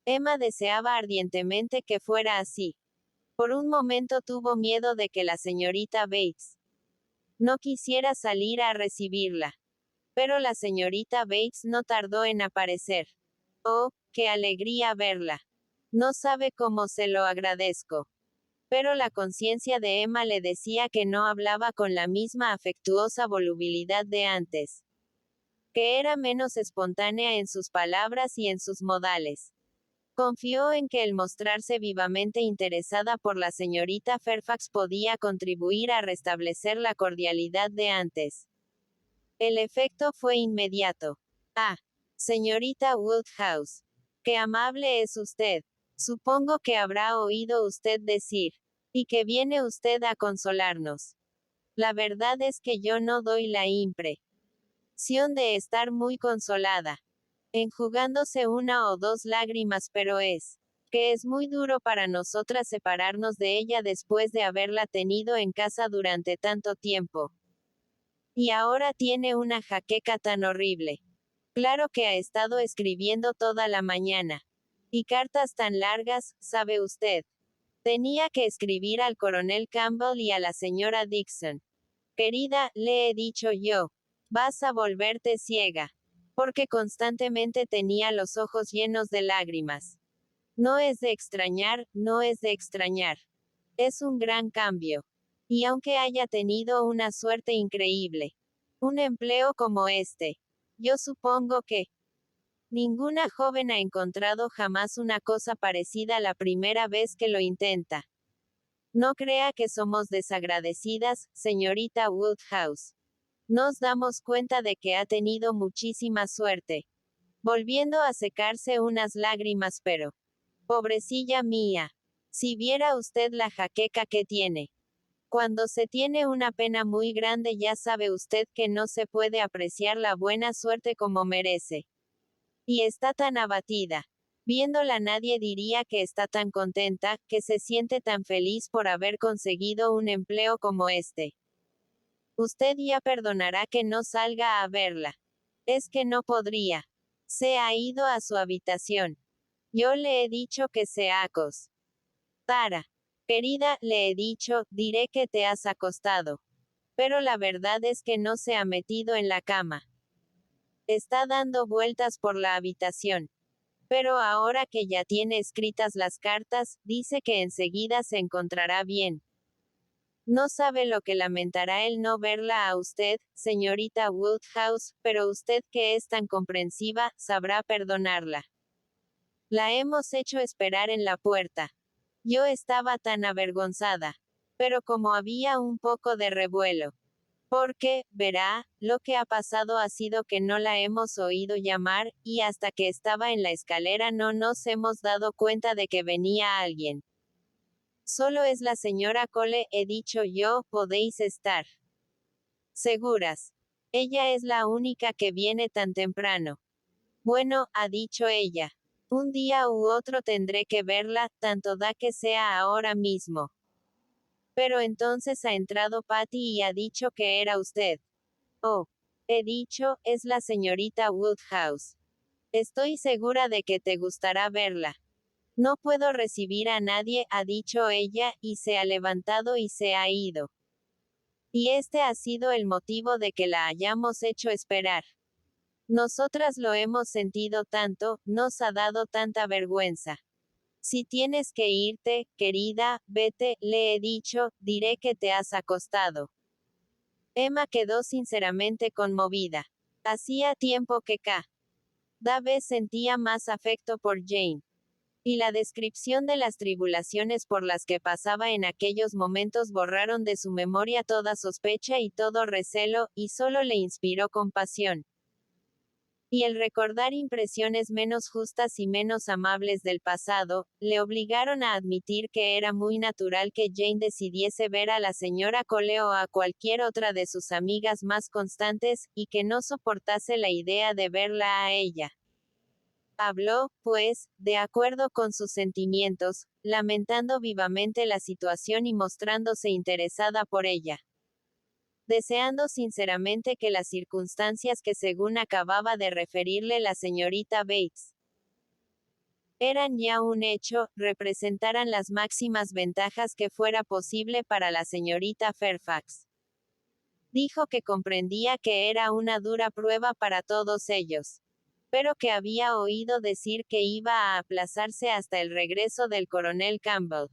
Emma deseaba ardientemente que fuera así. Por un momento tuvo miedo de que la señorita Bates no quisiera salir a recibirla. Pero la señorita Bates no tardó en aparecer. Oh, qué alegría verla. No sabe cómo se lo agradezco. Pero la conciencia de Emma le decía que no hablaba con la misma afectuosa volubilidad de antes. Que era menos espontánea en sus palabras y en sus modales. Confió en que el mostrarse vivamente interesada por la señorita Fairfax podía contribuir a restablecer la cordialidad de antes. El efecto fue inmediato. Ah, señorita Woodhouse. Qué amable es usted. Supongo que habrá oído usted decir. Y que viene usted a consolarnos. La verdad es que yo no doy la impresión de estar muy consolada. Enjugándose una o dos lágrimas, pero que es muy duro para nosotras separarnos de ella después de haberla tenido en casa durante tanto tiempo. Y ahora tiene una jaqueca tan horrible. Claro que ha estado escribiendo toda la mañana. Y cartas tan largas, ¿sabe usted? Tenía que escribir al coronel Campbell y a la señora Dixon. Querida, le he dicho yo. Vas a volverte ciega. Porque constantemente tenía los ojos llenos de lágrimas. No es de extrañar, no es de extrañar. Es un gran cambio. Y aunque haya tenido una suerte increíble, un empleo como este, yo supongo que ninguna joven ha encontrado jamás una cosa parecida la primera vez que lo intenta. No crea que somos desagradecidas, señorita Woodhouse. Nos damos cuenta de que ha tenido muchísima suerte. Volviendo a secarse unas lágrimas, pero... Pobrecilla mía. Si viera usted la jaqueca que tiene. Cuando se tiene una pena muy grande ya sabe usted que no se puede apreciar la buena suerte como merece. Y está tan abatida. Viéndola nadie diría que está tan contenta, que se siente tan feliz por haber conseguido un empleo como este. Usted ya perdonará que no salga a verla. Es que no podría. Se ha ido a su habitación. Yo le he dicho que se acos. Tara. Querida, le he dicho, diré que te has acostado. Pero la verdad es que no se ha metido en la cama. Está dando vueltas por la habitación. Pero ahora que ya tiene escritas las cartas, dice que enseguida se encontrará bien. No sabe lo que lamentará el no verla a usted, señorita Woodhouse, pero usted que es tan comprensiva, sabrá perdonarla. La hemos hecho esperar en la puerta. Yo estaba tan avergonzada. Pero como había un poco de revuelo. Porque, verá, lo que ha pasado ha sido que no la hemos oído llamar, y hasta que estaba en la escalera no nos hemos dado cuenta de que venía alguien. Solo es la señora Cole, he dicho yo, podéis estar seguras. Ella es la única que viene tan temprano. Bueno, ha dicho ella. Un día u otro tendré que verla, tanto da que sea ahora mismo. Pero entonces ha entrado Patty y ha dicho que era usted. Oh. He dicho, es la señorita Woodhouse. Estoy segura de que te gustará verla. No puedo recibir a nadie, ha dicho ella, y se ha levantado y se ha ido. Y este ha sido el motivo de que la hayamos hecho esperar. Nosotras lo hemos sentido tanto, nos ha dado tanta vergüenza. Si tienes que irte, querida, vete, le he dicho, diré que te has acostado. Emma quedó sinceramente conmovida. Hacía tiempo que cada vez sentía más afecto por Jane. Y la descripción de las tribulaciones por las que pasaba en aquellos momentos borraron de su memoria toda sospecha y todo recelo, y solo le inspiró compasión. Y el recordar impresiones menos justas y menos amables del pasado, le obligaron a admitir que era muy natural que Jane decidiese ver a la señora Cole o a cualquier otra de sus amigas más constantes, y que no soportase la idea de verla a ella. Habló, pues, de acuerdo con sus sentimientos, lamentando vivamente la situación y mostrándose interesada por ella. Deseando sinceramente que las circunstancias que según acababa de referirle la señorita Bates eran ya un hecho, representaran las máximas ventajas que fuera posible para la señorita Fairfax. Dijo que comprendía que era una dura prueba para todos ellos, pero que había oído decir que iba a aplazarse hasta el regreso del coronel Campbell.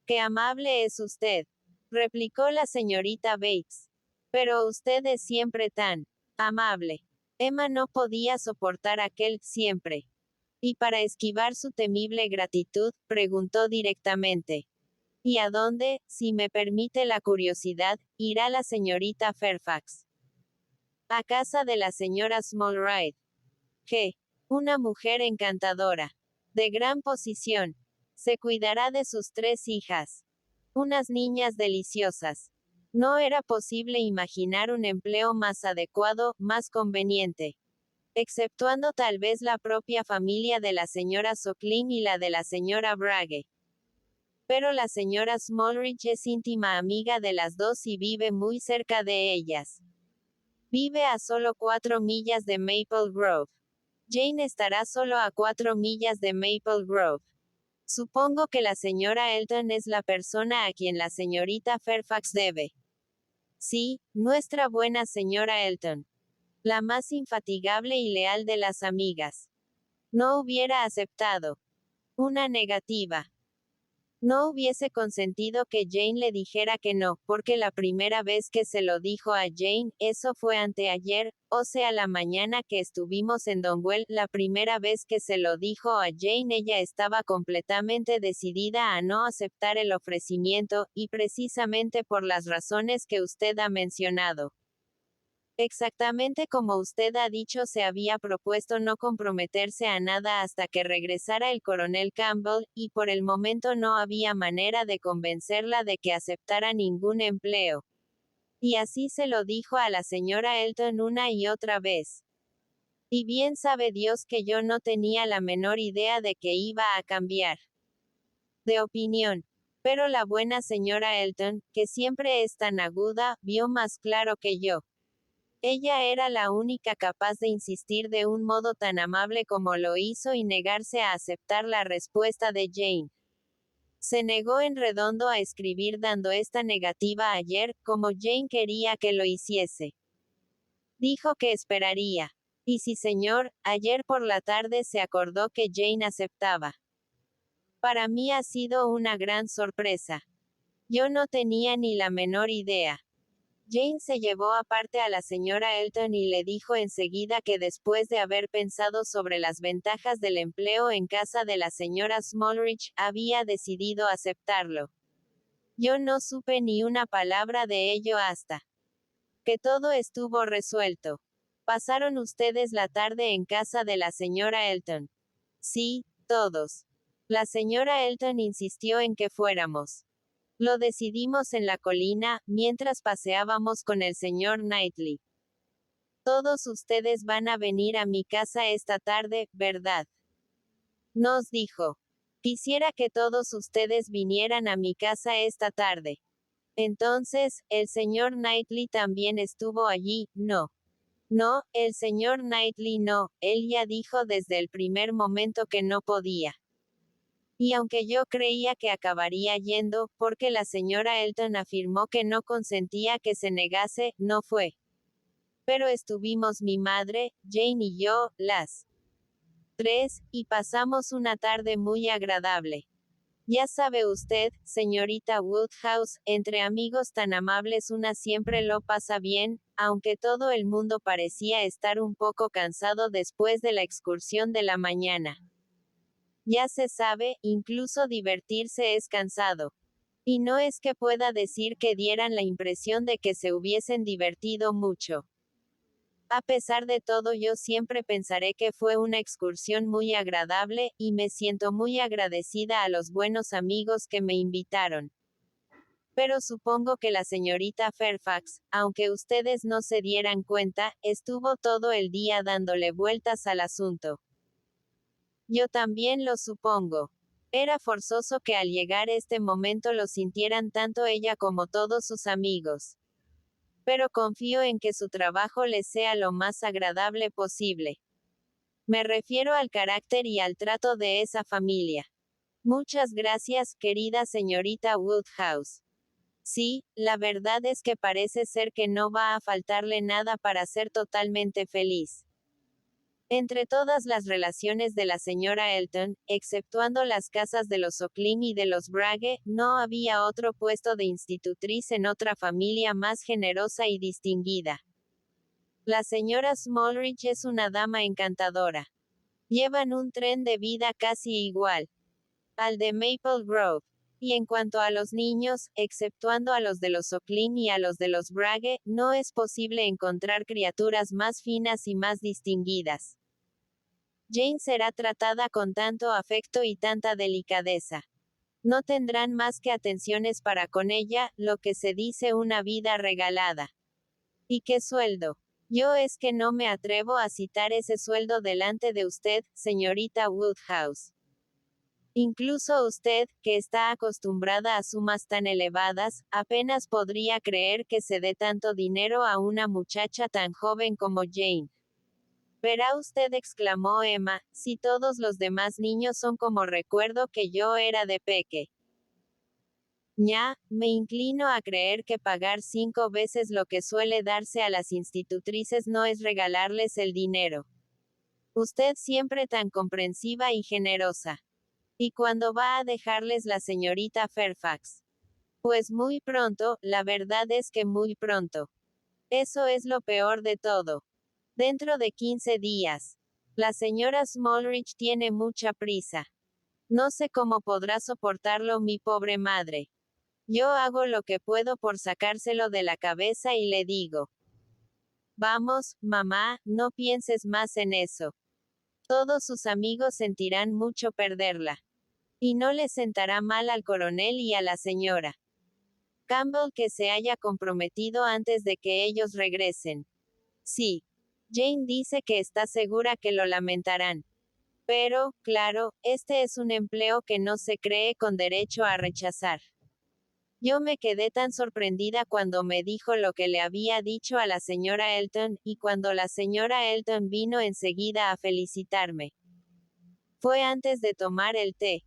¡Qué amable es usted!, replicó la señorita Bates. Pero usted es siempre tan amable. Emma no podía soportar aquel siempre. Y para esquivar su temible gratitud, preguntó directamente. ¿Y a dónde, si me permite la curiosidad, irá la señorita Fairfax? A casa de la señora Smallride. Que, una mujer encantadora, de gran posición, se cuidará de sus 3 hijas. Unas niñas deliciosas. No era posible imaginar un empleo más adecuado, más conveniente. Exceptuando tal vez la propia familia de la señora Socklin y la de la señora Bragge. Pero la señora Smallridge es íntima amiga de las dos y vive muy cerca de ellas. Vive a solo 4 millas de Maple Grove. Jane estará solo a 4 millas de Maple Grove. Supongo que la señora Elton es la persona a quien la señorita Fairfax debe. Sí, nuestra buena señora Elton. La más infatigable y leal de las amigas. No hubiera aceptado una negativa. No hubiese consentido que Jane le dijera que no, porque la primera vez que se lo dijo a Jane, eso fue anteayer, o sea la mañana que estuvimos en Donwell, la primera vez que se lo dijo a Jane ella estaba completamente decidida a no aceptar el ofrecimiento, y precisamente por las razones que usted ha mencionado. Exactamente como usted ha dicho, se había propuesto no comprometerse a nada hasta que regresara el coronel Campbell, y por el momento no había manera de convencerla de que aceptara ningún empleo. Y así se lo dijo a la señora Elton una y otra vez. Y bien sabe Dios que yo no tenía la menor idea de que iba a cambiar de opinión. Pero la buena señora Elton, que siempre es tan aguda, vio más claro que yo. Ella era la única capaz de insistir de un modo tan amable como lo hizo y negarse a aceptar la respuesta de Jane. Se negó en redondo a escribir dando esta negativa ayer, como Jane quería que lo hiciese. Dijo que esperaría. Y sí señor, ayer por la tarde se acordó que Jane aceptaba. Para mí ha sido una gran sorpresa. Yo no tenía ni la menor idea. Jane se llevó aparte a la señora Elton y le dijo enseguida que después de haber pensado sobre las ventajas del empleo en casa de la señora Smallridge, había decidido aceptarlo. Yo no supe ni una palabra de ello hasta que todo estuvo resuelto. ¿Pasaron ustedes la tarde en casa de la señora Elton? Sí, todos. La señora Elton insistió en que fuéramos. Lo decidimos en la colina, mientras paseábamos con el señor Knightley. Todos ustedes van a venir a mi casa esta tarde, ¿verdad? Nos dijo. Quisiera que todos ustedes vinieran a mi casa esta tarde. Entonces, el señor Knightley también estuvo allí, ¿no? No, el señor Knightley no, él ya dijo desde el primer momento que no podía. Y aunque yo creía que acabaría yendo, porque la señora Elton afirmó que no consentía que se negase, no fue. Pero estuvimos mi madre, Jane y yo, las tres, y pasamos una tarde muy agradable. Ya sabe usted, señorita Woodhouse, entre amigos tan amables una siempre lo pasa bien, aunque todo el mundo parecía estar un poco cansado después de la excursión de la mañana. Ya se sabe, incluso divertirse es cansado. Y no es que pueda decir que dieran la impresión de que se hubiesen divertido mucho. A pesar de todo, yo siempre pensaré que fue una excursión muy agradable, y me siento muy agradecida a los buenos amigos que me invitaron. Pero supongo que la señorita Fairfax, aunque ustedes no se dieran cuenta, estuvo todo el día dándole vueltas al asunto. Yo también lo supongo. Era forzoso que al llegar este momento lo sintieran tanto ella como todos sus amigos. Pero confío en que su trabajo les sea lo más agradable posible. Me refiero al carácter y al trato de esa familia. Muchas gracias, querida señorita Woodhouse. Sí, la verdad es que parece ser que no va a faltarle nada para ser totalmente feliz. Entre todas las relaciones de la señora Elton, exceptuando las casas de los O'Clean y de los Bragge, no había otro puesto de institutriz en otra familia más generosa y distinguida. La señora Smallridge es una dama encantadora. Llevan un tren de vida casi igual al de Maple Grove. Y en cuanto a los niños, exceptuando a los de los O'Clean y a los de los Bragge, no es posible encontrar criaturas más finas y más distinguidas. Jane será tratada con tanto afecto y tanta delicadeza. No tendrán más que atenciones para con ella, lo que se dice una vida regalada. ¿Y qué sueldo? Yo es que no me atrevo a citar ese sueldo delante de usted, señorita Woodhouse. Incluso usted, que está acostumbrada a sumas tan elevadas, apenas podría creer que se dé tanto dinero a una muchacha tan joven como Jane. Verá usted, exclamó Emma, si todos los demás niños son como recuerdo que yo era de peque. Me inclino a creer que pagar 5 veces lo que suele darse a las institutrices no es regalarles el dinero. Usted siempre tan comprensiva y generosa. ¿Y cuándo va a dejarles la señorita Fairfax? Pues muy pronto, la verdad es que muy pronto. Eso es lo peor de todo. Dentro de 15 días. La señora Smallridge tiene mucha prisa. No sé cómo podrá soportarlo mi pobre madre. Yo hago lo que puedo por sacárselo de la cabeza y le digo: vamos, mamá, no pienses más en eso. Todos sus amigos sentirán mucho perderla. Y no le sentará mal al coronel y a la señora Campbell que se haya comprometido antes de que ellos regresen. Sí. Jane dice que está segura que lo lamentarán. Pero, claro, este es un empleo que no se cree con derecho a rechazar. Yo me quedé tan sorprendida cuando me dijo lo que le había dicho a la señora Elton, y cuando la señora Elton vino enseguida a felicitarme. Fue antes de tomar el té.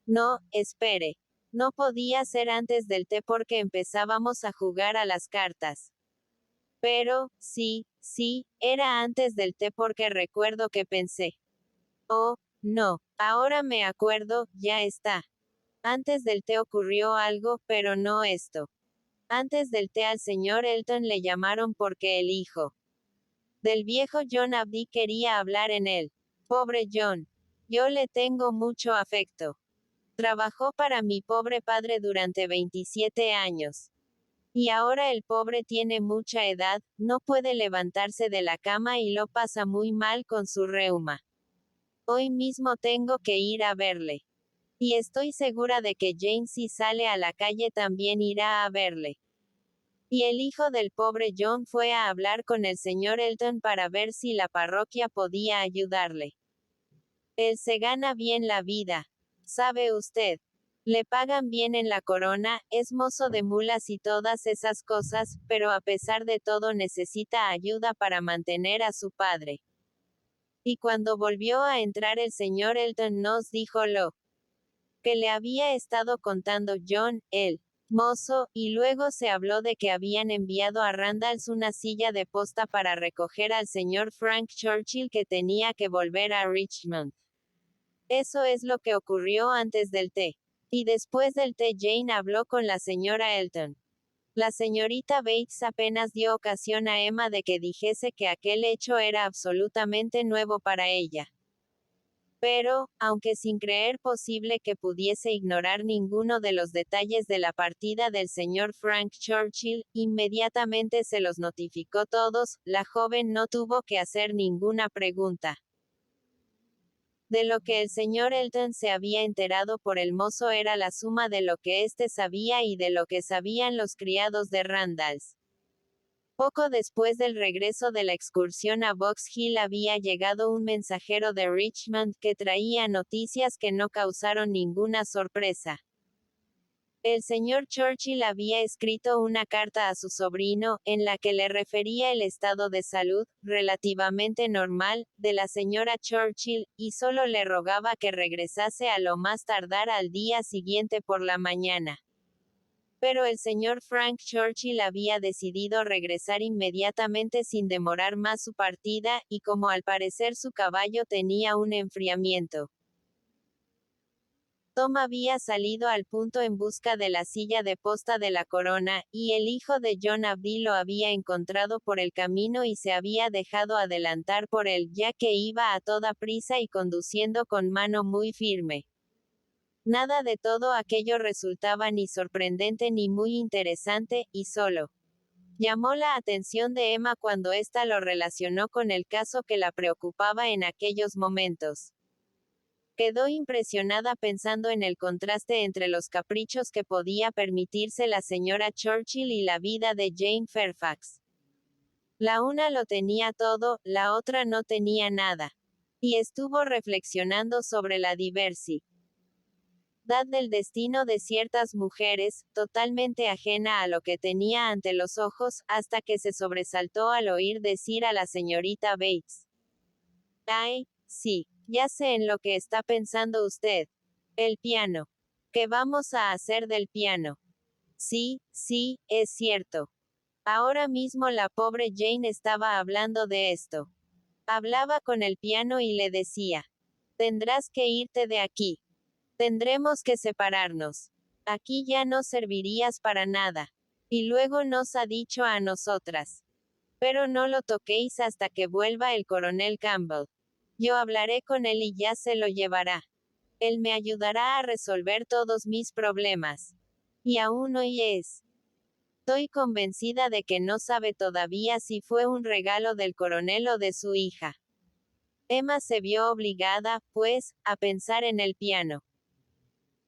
No, espere. No podía ser antes del té porque empezábamos a jugar a las cartas. Pero, sí, era antes del té porque recuerdo que pensé. Oh, no, ahora me acuerdo, ya está. Antes del té ocurrió algo, pero no esto. Antes del té al señor Elton le llamaron porque el hijo del viejo John Abdy quería hablar en él. Pobre John. Yo le tengo mucho afecto. Trabajó para mi pobre padre durante 27 años. Y ahora el pobre tiene mucha edad, no puede levantarse de la cama y lo pasa muy mal con su reuma. Hoy mismo tengo que ir a verle. Y estoy segura de que Jane si sale a la calle también irá a verle. Y el hijo del pobre John fue a hablar con el señor Elton para ver si la parroquia podía ayudarle. Él se gana bien la vida. ¿Sabe usted? Le pagan bien en la corona, es mozo de mulas y todas esas cosas, pero a pesar de todo necesita ayuda para mantener a su padre. Y cuando volvió a entrar el señor Elton nos dijo lo que le había estado contando John, el mozo, y luego se habló de que habían enviado a Randalls una silla de posta para recoger al señor Frank Churchill que tenía que volver a Richmond. Eso es lo que ocurrió antes del té. Y después del té Jane habló con la señora Elton. La señorita Bates apenas dio ocasión a Emma de que dijese que aquel hecho era absolutamente nuevo para ella. Pero, aunque sin creer posible que pudiese ignorar ninguno de los detalles de la partida del señor Frank Churchill, inmediatamente se los notificó todos, la joven no tuvo que hacer ninguna pregunta. De lo que el señor Elton se había enterado por el mozo era la suma de lo que éste sabía y de lo que sabían los criados de Randalls. Poco después del regreso de la excursión a Box Hill había llegado un mensajero de Richmond que traía noticias que no causaron ninguna sorpresa. El señor Churchill había escrito una carta a su sobrino, en la que le refería el estado de salud, relativamente normal, de la señora Churchill, y solo le rogaba que regresase a lo más tardar al día siguiente por la mañana. Pero el señor Frank Churchill había decidido regresar inmediatamente sin demorar más su partida, y como al parecer su caballo tenía un enfriamiento, Tom había salido al punto en busca de la silla de posta de la corona, y el hijo de John Abdy lo había encontrado por el camino y se había dejado adelantar por él, ya que iba a toda prisa y conduciendo con mano muy firme. Nada de todo aquello resultaba ni sorprendente ni muy interesante, y solo llamó la atención de Emma cuando ésta lo relacionó con el caso que la preocupaba en aquellos momentos. Quedó impresionada pensando en el contraste entre los caprichos que podía permitirse la señora Churchill y la vida de Jane Fairfax. La una lo tenía todo, la otra no tenía nada. Y estuvo reflexionando sobre la diversidad del destino de ciertas mujeres, totalmente ajena a lo que tenía ante los ojos, hasta que se sobresaltó al oír decir a la señorita Bates: ay, sí, ya sé en lo que está pensando usted. El piano. ¿Qué vamos a hacer del piano? Sí, es cierto. Ahora mismo la pobre Jane estaba hablando de esto. Hablaba con el piano y le decía: tendrás que irte de aquí. Tendremos que separarnos. Aquí ya no servirías para nada. Y luego nos ha dicho a nosotras. Pero no lo toquéis hasta que vuelva el coronel Campbell. Yo hablaré con él y ya se lo llevará. Él me ayudará a resolver todos mis problemas. Y aún hoy estoy convencida de que no sabe todavía si fue un regalo del coronel o de su hija. Emma se vio obligada, pues, a pensar en el piano.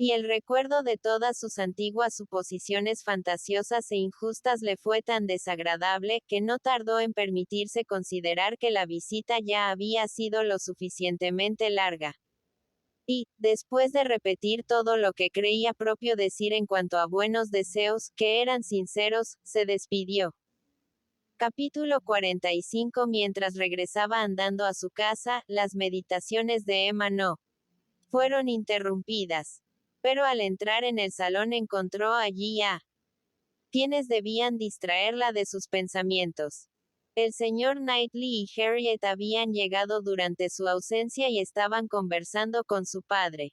Y el recuerdo de todas sus antiguas suposiciones fantasiosas e injustas le fue tan desagradable, que no tardó en permitirse considerar que la visita ya había sido lo suficientemente larga. Y, después de repetir todo lo que creía propio decir en cuanto a buenos deseos, que eran sinceros, se despidió. Capítulo 45. Mientras regresaba andando a su casa, las meditaciones de Emma no fueron interrumpidas. Pero al entrar en el salón encontró allí a quienes debían distraerla de sus pensamientos. El señor Knightley y Harriet habían llegado durante su ausencia y estaban conversando con su padre.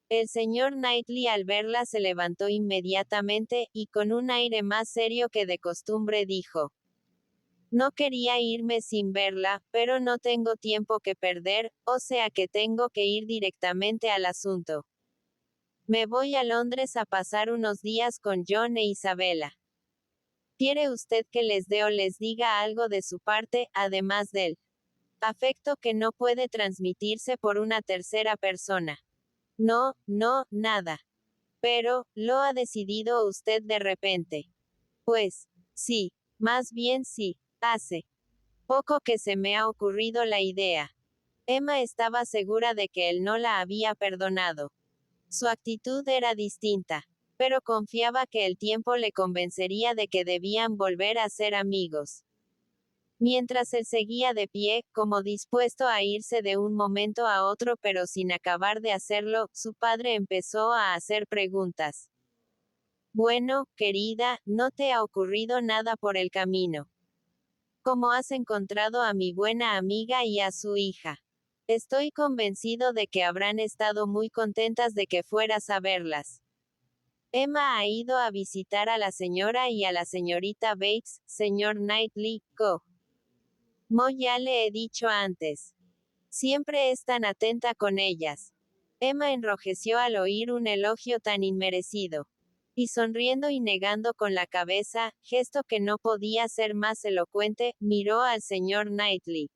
El señor Knightley al verla se levantó inmediatamente, y con un aire más serio que de costumbre dijo: No quería irme sin verla, pero no tengo tiempo que perder, o sea que tengo que ir directamente al asunto. Me voy a Londres a pasar unos días con John e Isabela. ¿Quiere usted que les dé o les diga algo de su parte, además del afecto que no puede transmitirse por una tercera persona? No, no, nada. Pero, ¿lo ha decidido usted de repente? Pues, sí, más bien sí, hace poco que se me ha ocurrido la idea. Emma estaba segura de que él no la había perdonado. Su actitud era distinta, pero confiaba que el tiempo le convencería de que debían volver a ser amigos. Mientras él seguía de pie, como dispuesto a irse de un momento a otro pero sin acabar de hacerlo, su padre empezó a hacer preguntas. Bueno, querida, ¿no te ha ocurrido nada por el camino? ¿Cómo has encontrado a mi buena amiga y a su hija? Estoy convencido de que habrán estado muy contentas de que fueras a verlas. Emma ha ido a visitar a la señora y a la señorita Bates, señor Knightley, ya le he dicho antes. Siempre es tan atenta con ellas. Emma enrojeció al oír un elogio tan inmerecido. Y sonriendo y negando con la cabeza, gesto que no podía ser más elocuente, miró al señor Knightley.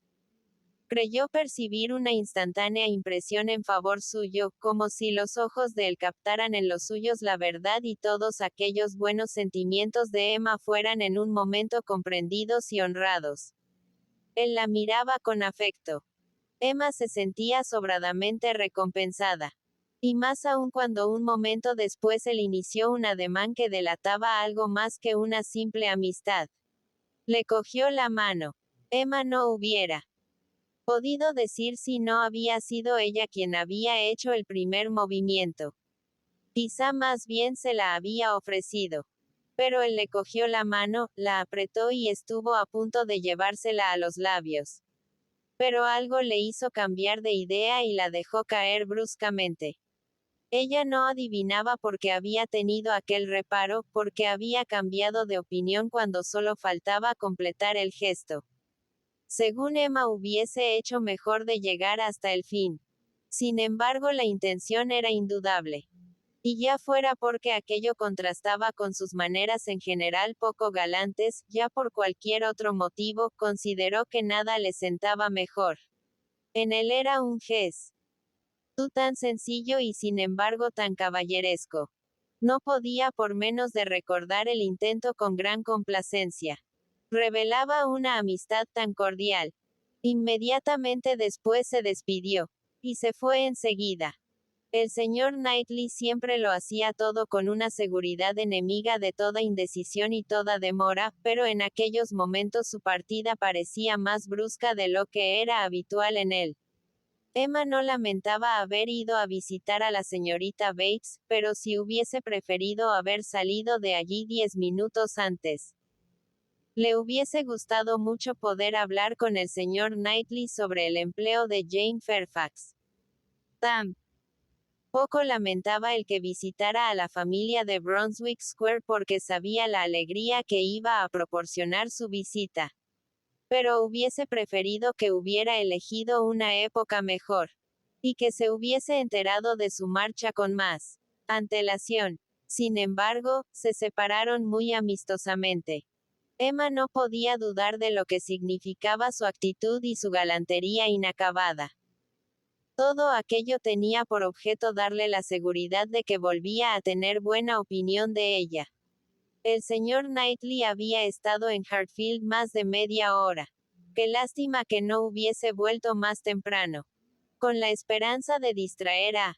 Creyó percibir una instantánea impresión en favor suyo, como si los ojos de él captaran en los suyos la verdad y todos aquellos buenos sentimientos de Emma fueran en un momento comprendidos y honrados. Él la miraba con afecto. Emma se sentía sobradamente recompensada. Y más aún cuando un momento después él inició un ademán que delataba algo más que una simple amistad. Le cogió la mano. Emma no hubiera podido decir si no había sido ella quien había hecho el primer movimiento. Quizá más bien se la había ofrecido. Pero él le cogió la mano, la apretó y estuvo a punto de llevársela a los labios. Pero algo le hizo cambiar de idea y la dejó caer bruscamente. Ella no adivinaba por qué había tenido aquel reparo, porque había cambiado de opinión cuando solo faltaba completar el gesto. Según Emma hubiese hecho mejor de llegar hasta el fin. Sin embargo, la intención era indudable. Y ya fuera porque aquello contrastaba con sus maneras en general poco galantes, ya por cualquier otro motivo, consideró que nada le sentaba mejor. En él era un gesto tan sencillo y sin embargo tan caballeresco. No podía por menos de recordar el intento con gran complacencia. Revelaba una amistad tan cordial. Inmediatamente después se despidió. Y se fue enseguida. El señor Knightley siempre lo hacía todo con una seguridad enemiga de toda indecisión y toda demora, pero en aquellos momentos su partida parecía más brusca de lo que era habitual en él. Emma no lamentaba haber ido a visitar a la señorita Bates, pero si hubiese preferido haber salido de allí 10 minutos antes. Le hubiese gustado mucho poder hablar con el señor Knightley sobre el empleo de Jane Fairfax. Tam Poco lamentaba el que visitara a la familia de Brunswick Square porque sabía la alegría que iba a proporcionar su visita. Pero hubiese preferido que hubiera elegido una época mejor. Y que se hubiese enterado de su marcha con más antelación. Sin embargo, se separaron muy amistosamente. Emma no podía dudar de lo que significaba su actitud y su galantería inacabada. Todo aquello tenía por objeto darle la seguridad de que volvía a tener buena opinión de ella. El señor Knightley había estado en Hartfield más de media hora. Qué lástima que no hubiese vuelto más temprano. Con la esperanza de distraer a